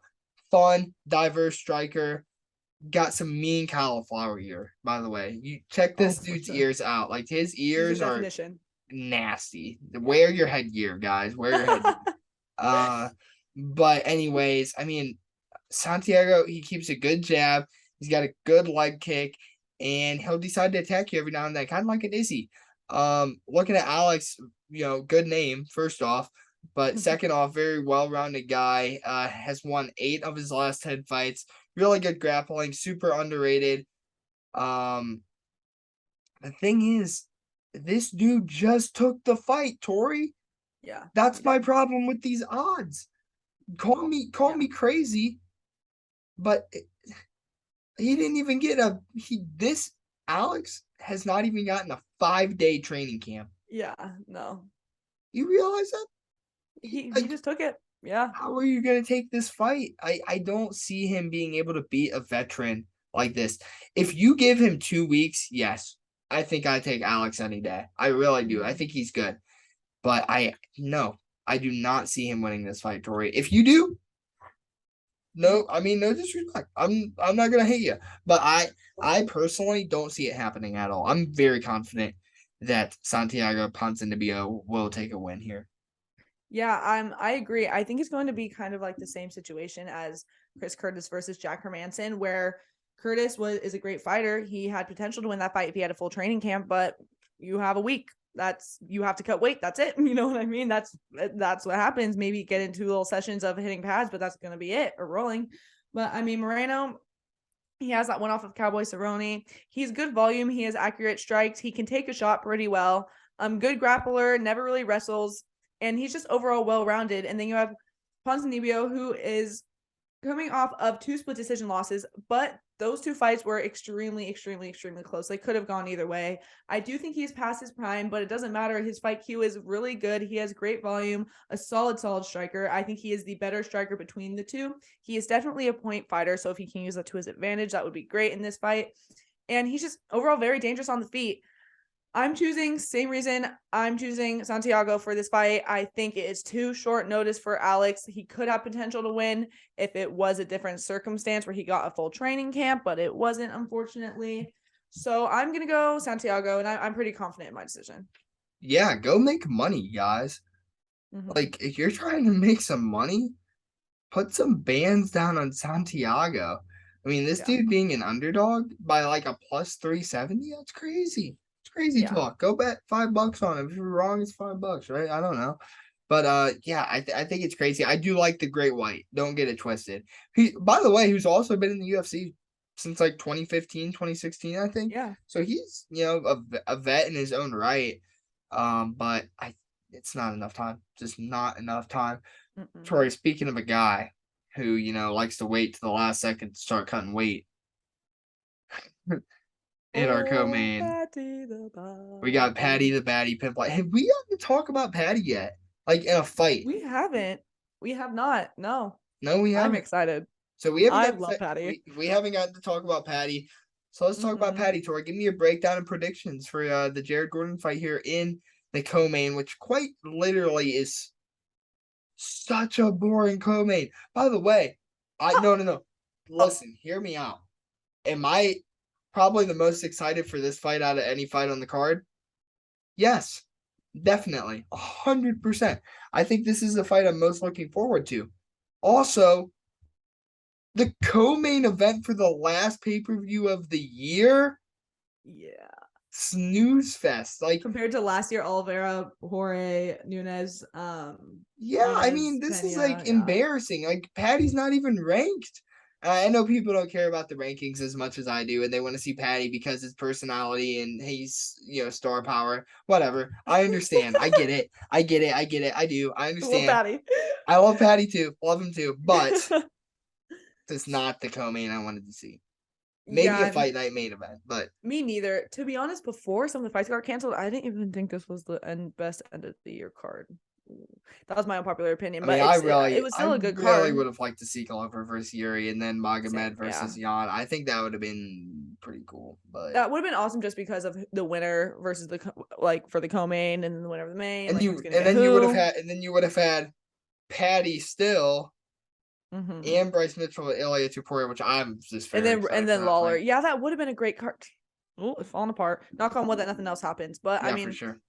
fun, diverse striker, got some mean cauliflower ear, by the way. You check this dude's ears out. Like, his ears are nasty. Wear your headgear, guys. Wear your headgear. But anyways, I mean, Santiago, he keeps a good jab. He's got a good leg kick, and he'll decide to attack you every now and then, kind of like an Izzy. Looking at Alex, good name, first off. But second off, very well-rounded guy. Has won 8 of his last 10 fights. Really good grappling, super underrated. The thing is, this dude just took the fight, Tori. Yeah. That's my problem with these odds. Call me crazy, but he didn't even get this Alex has not even gotten a 5-day training camp. Yeah, no. You realize that? He just took it. Yeah. How are you going to take this fight? I don't see him being able to beat a veteran like this. If you give him 2 weeks, yes, I think I take Alex any day. I really do. I think he's good. But I do not see him winning this fight, Tori. If you do, no disrespect. I'm not gonna hate you. But I personally don't see it happening at all. I'm very confident that Santiago Ponzinibbio will take a win here. Yeah, I agree. I think it's going to be kind of like the same situation as Chris Curtis versus Jack Hermanson, where Curtis is a great fighter. He had potential to win that fight if he had a full training camp, but you have a week. You have to cut weight. That's it. You know what I mean? That's what happens. Maybe get into little sessions of hitting pads, but that's going to be it, or rolling. But I mean, Moreno, he has that one off of Cowboy Cerrone. He's good volume. He has accurate strikes. He can take a shot pretty well. Good grappler, never really wrestles. And he's just overall well-rounded. And then you have Ponzinibbio, who is coming off of 2 split decision losses, but those 2 fights were extremely, extremely, extremely close. They could have gone either way. I do think he's past his prime, but it doesn't matter. His fight Q is really good. He has great volume, a solid striker. I think he is the better striker between the two. He is definitely a point fighter, so if he can use that to his advantage, that would be great in this fight. And he's just overall very dangerous on the feet. Same reason I'm choosing Santiago for this fight. I think it is too short notice for Alex. He could have potential to win if it was a different circumstance where he got a full training camp, but it wasn't, unfortunately. So I'm going to go Santiago, and I'm pretty confident in my decision. Yeah, go make money, guys. Like, if you're trying to make some money, put some bands down on Santiago. I mean, this dude being an underdog by like a plus 370, that's crazy. Crazy talk. Go bet $5 on it. If you're wrong, it's $5, right? I don't know. But I think it's crazy. I do like the Great White. Don't get it twisted. By the way, who's also been in the UFC since like 2015, 2016, I think. Yeah. So he's, a vet in his own right. But it's not enough time. Just not enough time. Tori, speaking of a guy who, likes to wait to the last second to start cutting weight. In our co-main, we got Paddy the Baddy Pimblett. Have we gotten to talk about Paddy yet? Like in a fight? We haven't. We have not. No, we haven't. I'm excited. So we haven't. I love Paddy. We haven't gotten to talk about Paddy. So let's talk about Paddy. Tori, give me a breakdown and predictions for the Jared Gordon fight here in the co-main, which quite literally is such a boring co-main. By the way, no. Listen, hear me out. Am I probably the most excited for this fight out of any fight on the card? Yes, definitely. 100%. I think this is the fight I'm most looking forward to. Also, the co-main event for the last pay-per-view of the year, Yeah. snooze fest. Like, Compared to last year, Oliveira, Jorge, Nunes, yeah, I Nunes, mean, this is Pena, like yeah. embarrassing. Like, Paddy's not even ranked. I know people don't care about the rankings as much as I do, and they want to see Paddy because his personality and he's, star power. Whatever. I understand. I get it. I get it. I get it. I do. I Well, understand. Patty. I love Paddy too. Love him too. But it's not the co-main I wanted to see. Maybe a Yeah, fight night main event, but me neither. To be honest, before some of the fights got canceled, I didn't even think this was the best end of the year card. That was my unpopular opinion, I mean, but it was I still a good really card. would have liked to see Glover versus Yuri and then Same, Magomed yeah. versus Jan. I think that would have been pretty cool. But That would have been awesome just because of the winner versus like for the co-main and then the winner of the main, like who's gonna get who. and then you would have had Paddy still Mm-hmm. and Bryce Mitchell with Ilia Topuria, which I'm just And very then excited for that Lawler. fight. Yeah, that would have been a great card. Oh, it's falling apart. Knock on wood that nothing else happens. But I Yeah, for mean, sure.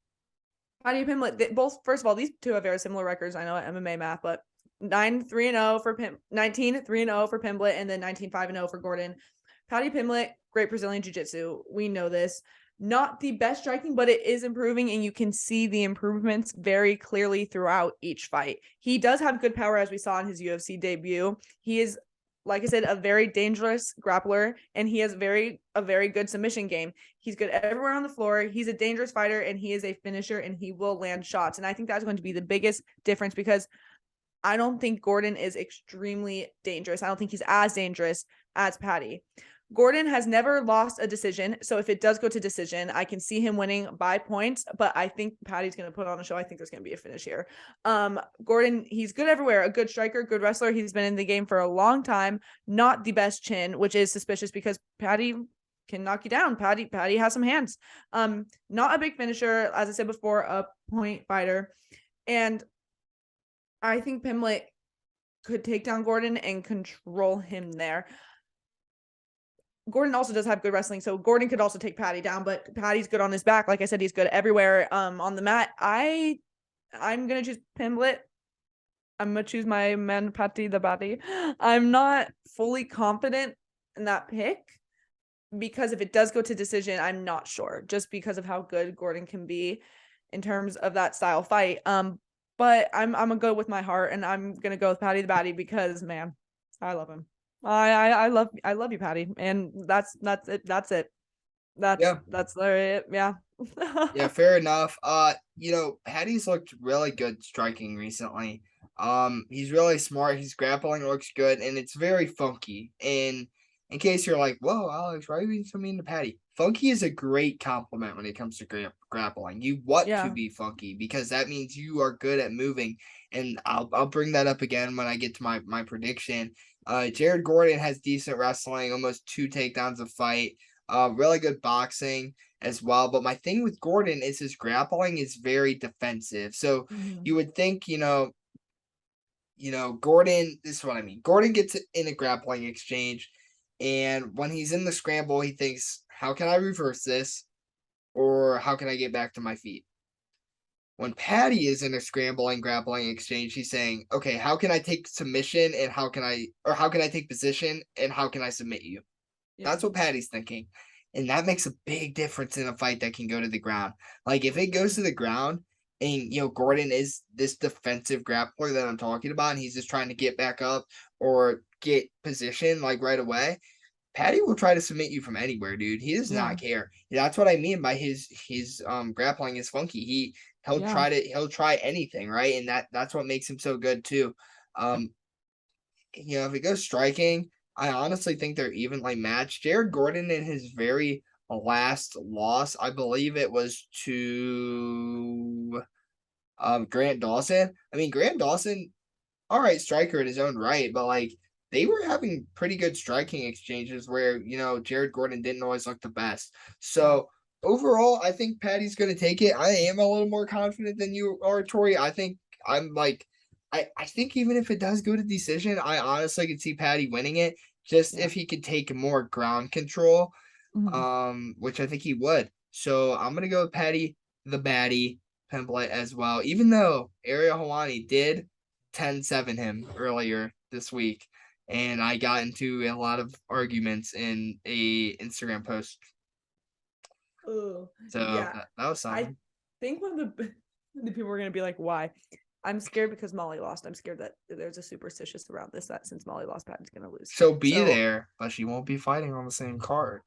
Paddy Pimblett, both first of all, these two have very similar records. I know at MMA math, but 9-3-0 for 19-3-0 for Pimblett, and then 19-5-0 for Gordon. Paddy Pimblett, great Brazilian Jiu-Jitsu. We know this. Not the best striking, but it is improving, and you can see the improvements very clearly throughout each fight. He does have good power, as we saw in his UFC debut. He is, like I said, a very dangerous grappler, and he has a very good submission game. He's good everywhere on the floor. He's a dangerous fighter, and he is a finisher, and he will land shots. And I think that's going to be the biggest difference because I don't think Gordon is extremely dangerous. I don't think he's as dangerous as Paddy. Gordon has never lost a decision. So if it does go to decision, I can see him winning by points, but I think Paddy's going to put on a show. I think there's going to be a finish here. Gordon, he's good everywhere. A good striker, good wrestler. He's been in the game for a long time. Not the best chin, which is suspicious because Paddy can knock you down. Paddy has some hands. Not a big finisher. As I said before, a point fighter. And I think Pimblett could take down Gordon and control him there. Gordon also does have good wrestling, so Gordon could also take Paddy down, but Paddy's good on his back. Like I said, he's good everywhere on the mat. I'm gonna choose Pimblett. I'm gonna choose my man Paddy the Paddy. I'm not fully confident in that pick because if it does go to decision, I'm not sure just because of how good Gordon can be in terms of that style fight. But I'm gonna go with my heart and I'm gonna go with Paddy the Paddy because man, I love him. I love you, Paddy, and that's it. That's it. Yeah. That's it. Yeah. Yeah, fair enough. Paddy's looked really good striking recently. He's really smart. His grappling looks good, and it's very funky. And in case you're like, "Whoa, Alex, why are you being so mean to Paddy?" Funky is a great compliment when it comes to grappling. You want to Yeah. be funky because that means you are good at moving. And I'll bring that up again when I get to my prediction. Jared Gordon has decent wrestling, almost 2 takedowns a fight. Really good boxing as well. But my thing with Gordon is his grappling is very defensive. So Mm-hmm. you would think, Gordon, this is what I mean. Gordon gets in a grappling exchange, and when he's in the scramble, he thinks, how can I reverse this? Or how can I get back to my feet? When Paddy is in a scrambling grappling exchange, he's saying, okay, how can I take submission and how can I take position and how can I submit you? Yeah. That's what Paddy's thinking. And that makes a big difference in a fight that can go to the ground. Like if it goes to the ground and Gordon is this defensive grappler that I'm talking about, and he's just trying to get back up or get position like right away, Paddy will try to submit you from anywhere, dude. He does Yeah. not care. That's what I mean by his grappling is funky. Yeah. He'll try anything, right? And that's what makes him so good too. If it goes striking, I honestly think they're evenly matched. Jared Gordon in his very last loss, I believe it was to Grant Dawson. I mean, Grant Dawson, all right, striker in his own right, but like they were having pretty good striking exchanges where, Jared Gordon didn't always look the best. So overall, I think Paddy's gonna take it. I am a little more confident than you are, Tori. I think I'm like I think even if it does go to decision, I honestly could see Paddy winning it just Yeah. if he could take more ground control, Mhm. which I think he would. So I'm gonna go with Paddy the Baddie Pimblett as well, even though Ariel Helwani did 10-7 him earlier this week, and I got into a lot of arguments in a Instagram post. Oh, So yeah. that was I something. think when the people are gonna be like, why? I'm scared because Molly lost. I'm scared that there's a superstitious around this, that since Molly lost, Patty's gonna lose. She'll be there, but she won't be fighting on the same card.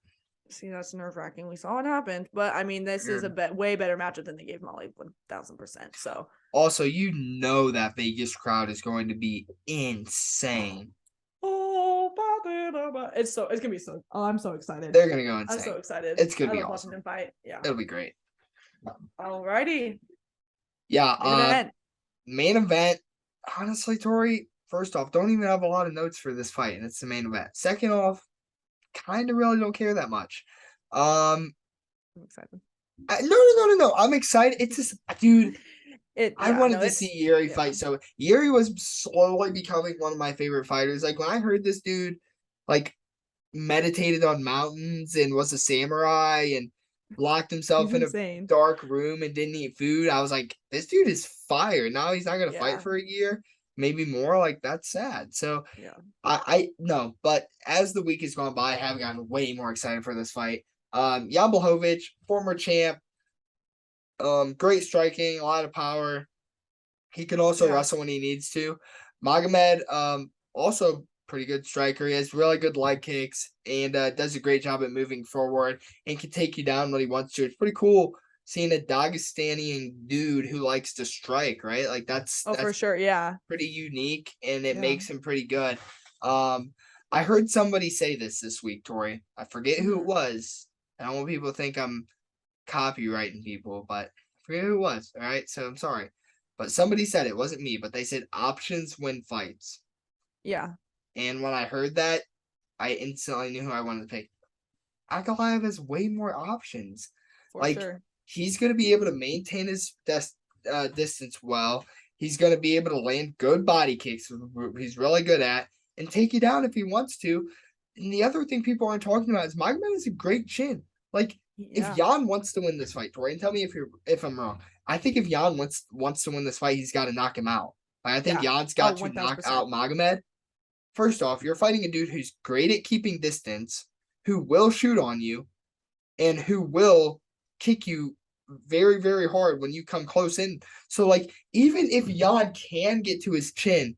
See, that's nerve wracking. We saw what happened, but I mean, this is a way better matchup than they gave Molly 1000%. So also, that Vegas crowd is going to be insane. It's gonna be so. Oh, I'm so excited. They're gonna go insane. I'm so excited. It's gonna be awesome. Watching them fight. Yeah, it'll be great. Alrighty. Yeah. Main event. Honestly, Tori. First off, don't even have a lot of notes for this fight, and it's the main event. Second off, kind of really don't care that much. I'm excited. No. I'm excited. It's just, dude. I wanted to see Yuri fight. So Yuri was slowly becoming one of my favorite fighters. Like when I heard this dude, like meditated on mountains and was a samurai and locked himself in a dark room and didn't eat food, I was like, this dude is fire. Now he's not gonna fight for a year, maybe more. Like that's sad. So I no, but as the week has gone by, I have gotten way more excited for this fight. Jan Blachowicz, former champ, great striking, a lot of power. He can also wrestle when he needs to. Magomed, also pretty good striker. He has really good leg kicks and does a great job at moving forward and can take you down when he wants to. It's pretty cool seeing a Dagestani dude who likes to strike, right? Like that's for sure, yeah. Pretty unique, and it makes him pretty good. I heard somebody say this week, Tori. I forget who it was. I don't want people to think I'm copywriting people, but I forget who it was. All right, so I'm sorry. But somebody said it wasn't me, but they said options win fights. Yeah. And when I heard that, I instantly knew who I wanted to pick. Ankalaev has way more options. For sure. He's going to be able to maintain his distance well. He's going to be able to land good body kicks, he's really good at, and take you down if he wants to. And the other thing people aren't talking about is Magomed has a great chin. Like, if Jan wants to win this fight, Tori, and tell me if I'm wrong. I think if Jan wants to win this fight, he's got to knock him out. Like, I think Jan's got to knock out Magomed. First off, you're fighting a dude who's great at keeping distance, who will shoot on you, and who will kick you very, very hard when you come close in. So, like, even if Jan can get to his chin,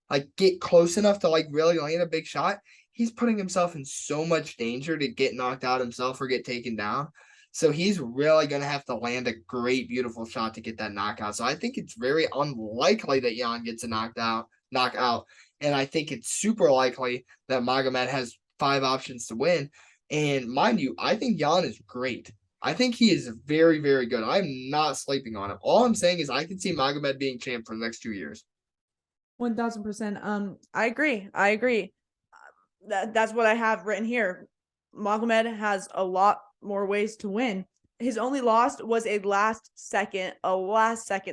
like, get close enough to, like, really land a big shot, he's putting himself in so much danger to get knocked out himself or get taken down. So he's really going to have to land a great, beautiful shot to get that knockout. So I think it's very unlikely that Jan gets a knockout. And I think it's super likely that Magomed has 5 options to win. And mind you, I think Jan is great. I think he is very, very good. I'm not sleeping on him. All I'm saying is I can see Magomed being champ for the next 2 years. 1000%. I agree. That's what I have written here. Magomed has a lot more ways to win. His only loss was a last second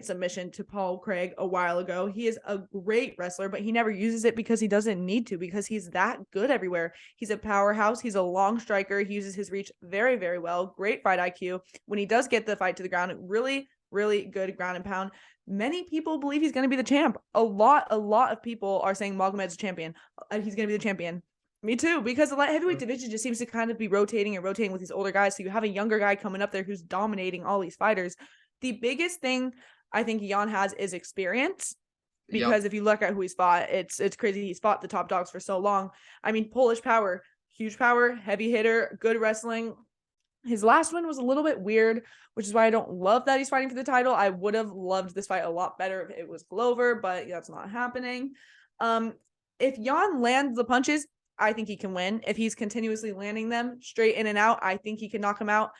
submission to Paul Craig a while ago. He is a great wrestler, but he never uses it because he doesn't need to, because he's that good everywhere. He's a powerhouse. He's a long striker. He uses his reach very, very well. Great fight IQ. When he does get the fight to the ground, really, really good ground and pound. Many people believe he's going to be the champ. A lot of people are saying Magomed's a champion. He's going to be the champion. Me too, because the light heavyweight division just seems to kind of be rotating with these older guys. So you have a younger guy coming up there who's dominating all these fighters. The biggest thing I think Jan has is experience, because if you look at who he's fought, it's crazy. He's fought the top dogs for so long. I mean, Polish power, huge power, heavy hitter, good wrestling. His last one was a little bit weird, which is why I don't love that he's fighting for the title. I would have loved this fight a lot better if it was Glover, but that's not happening. If Jan lands the punches, I think he can win. If he's continuously landing them straight in and out, I think he can knock him out.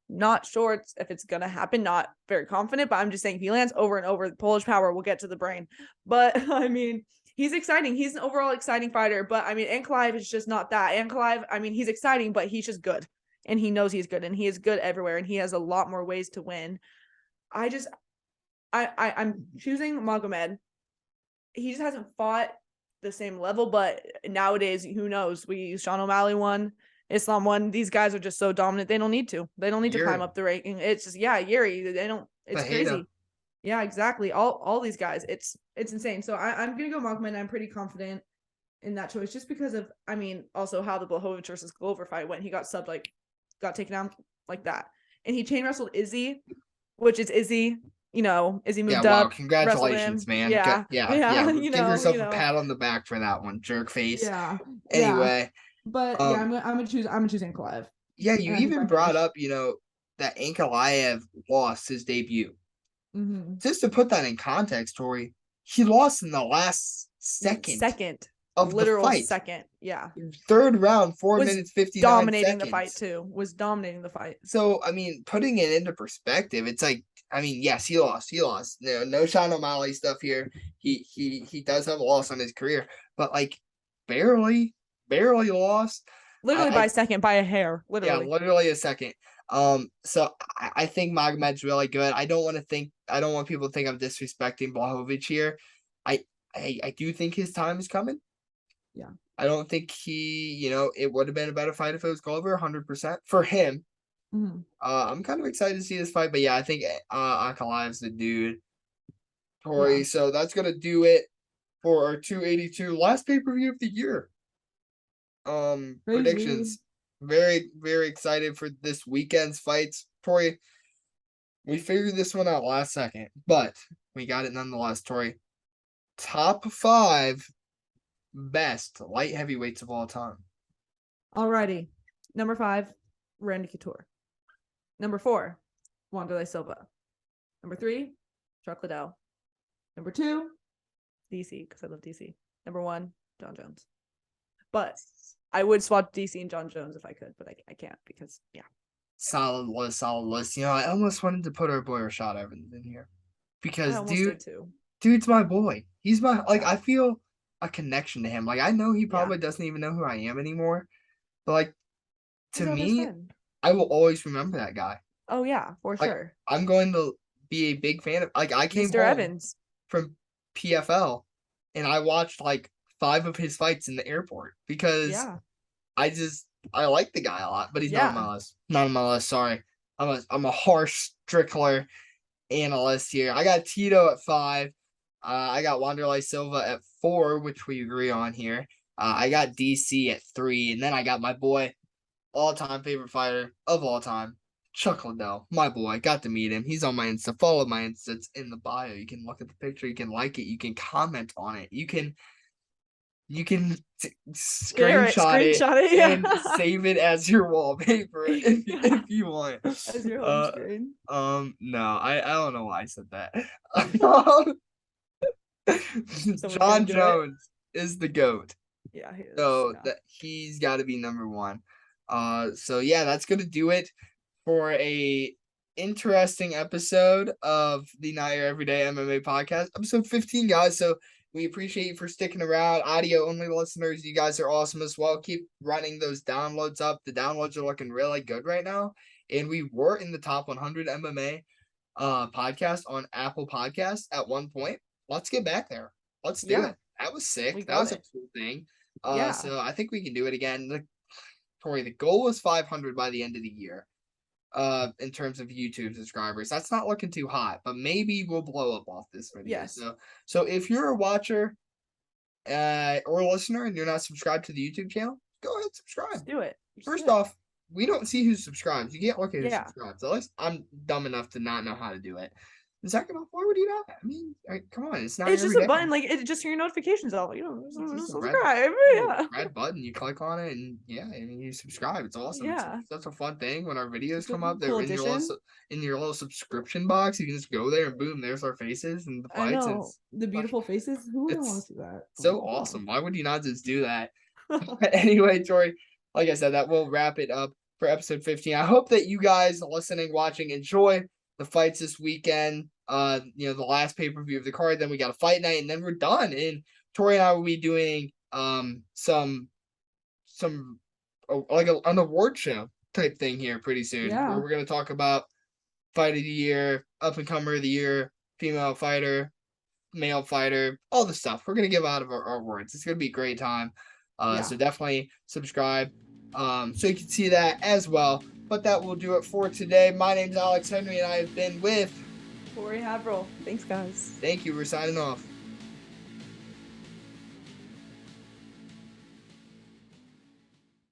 Not sure if it's going to happen. Not very confident, but I'm just saying if he lands over and over, the Polish power will get to the brain. But, I mean, he's exciting. He's an overall exciting fighter. But, I mean, Ankalaev is just not that. Ankalaev, I mean, he's exciting, but he's just good. And he knows he's good. And he is good everywhere. And he has a lot more ways to win. I'm choosing Magomed. He just hasn't fought the same level, but nowadays, who knows? Sean O'Malley won, Islam won. These guys are just so dominant. They don't need to climb up the ranking. It's just Yuri. It's crazy. Yeah, exactly. All these guys. It's insane. So I'm gonna go Magomed. I'm pretty confident. in that choice, just because of, I mean, also how the Blachowicz versus Glover fight went. He got subbed, like, got taken down like that. And he chain wrestled Izzy, which is Izzy. You know, Izzy moved wow, up. Wrestled congratulations, him. man. Yeah. Yeah. You Give know, yourself a pat on the back for that one, jerk face. Yeah. Anyway. But yeah, I'm gonna choose Ankalaev. Yeah, you even brought up, that Ankalaev lost his debut. Mm-hmm. Just to put that in context, Tori, he lost in the last second of literal the fight. Second, yeah. Third round, 4 minutes 59 dominating seconds. The fight too. Was dominating the fight. So I mean, putting it into perspective, it's like, I mean, yes, he lost. No Sean O'Malley stuff here. He does have a loss on his career, but like barely lost. Literally by a second, by a hair. Literally. Yeah, literally a second. So I think Magomed's really good. I don't want people to think I'm disrespecting Blachowicz here. I do think his time is coming. Yeah. I don't think it would have been a better fight if it was Glover, 100% for him. Mm-hmm. I'm kind of excited to see this fight, but yeah, I think Ankalaev's the dude. Tori, so that's gonna do it for our 282 last pay-per-view of the year. Predictions. Very, very excited for this weekend's fights. Tori, we figured this one out last second, but we got it nonetheless, Tori. Top 5 best light heavyweights of all time. Alrighty. Number 5, Randy Couture. Number 4, Wanderlei Silva. Number 3, Chuck Liddell. Number 2, DC, because I love DC. Number 1, John Jones. But I would swap DC and John Jones if I could, but I can't because, yeah. Solid list. I almost wanted to put our boy Rashad Evans in here. Because, dude's my boy. He's my, I feel a connection to him. Like, I know he probably doesn't even know who I am anymore. But, like, to me, I will always remember that guy. Oh, yeah, for sure. I'm going to be a big fan of, I came home Evans from PFL, and I watched, 5 of his fights in the airport because I like the guy a lot, but he's not on my list. Not on my list, sorry. I'm a harsh Strickler analyst here. I got Tito at 5. I got Wanderlei Silva at 4, which we agree on here. I got DC at 3, and then I got my boy, all-time favorite fighter of all time, Chuck Liddell, my boy. Got to meet him. He's on my Insta. Follow my Insta. It's in the bio. You can look at the picture. You can like it. You can comment on it. You can screenshot it and save it as your wallpaper if you want. As your home screen. No, I don't know why I said that. John Jones is the GOAT. Yeah, he is. So he's got to be number 1. So yeah, that's gonna do it for a interesting episode of the Not Your Everyday MMA podcast, episode 15, guys. So we appreciate you for sticking around. Audio only listeners, you guys are awesome as well. Keep running those downloads up. The downloads are looking really good right now, and we were in the top 100 MMA podcast on Apple Podcasts at one point. Let's get back there. Let's do it. That was sick. That was a cool thing. So I think we can do it again. Tori, the goal was 500 by the end of the year. In terms of YouTube subscribers, that's not looking too hot, but maybe we'll blow up off this video. Yes. So if you're a watcher, or a listener and you're not subscribed to the YouTube channel, go ahead and subscribe. Just do it. First off, we don't see who subscribes. You can't look at who subscribes. At least I'm dumb enough to not know how to do it. And second off, why would you not? I mean, come on, it's not. It's just a button, it's just your notifications all. Subscribe. Red button. You click on it, and you subscribe. It's awesome. Yeah, it's such a fun thing when our videos come up. They're in your little subscription box. You can just go there and boom, there's our faces and the fights. I know. The beautiful faces. Who would want to see that? So awesome. Why would you not just do that? Anyway, Tori, like I said, that will wrap it up for episode 15. I hope that you guys listening, watching, enjoy the fights this weekend. The last pay-per-view of the card, then we got a fight night, and then we're done. And Tori and I will be doing some like an award show type thing here pretty soon. Yeah. Where we're gonna talk about fight of the year, up and comer of the year, female fighter, male fighter, all the stuff. We're gonna give out of our awards. It's gonna be a great time. So definitely subscribe so you can see that as well. But that will do it for today. My name's Alex Henry, and I have been with Tori Haverl. Thanks, guys. Thank you. We're signing off.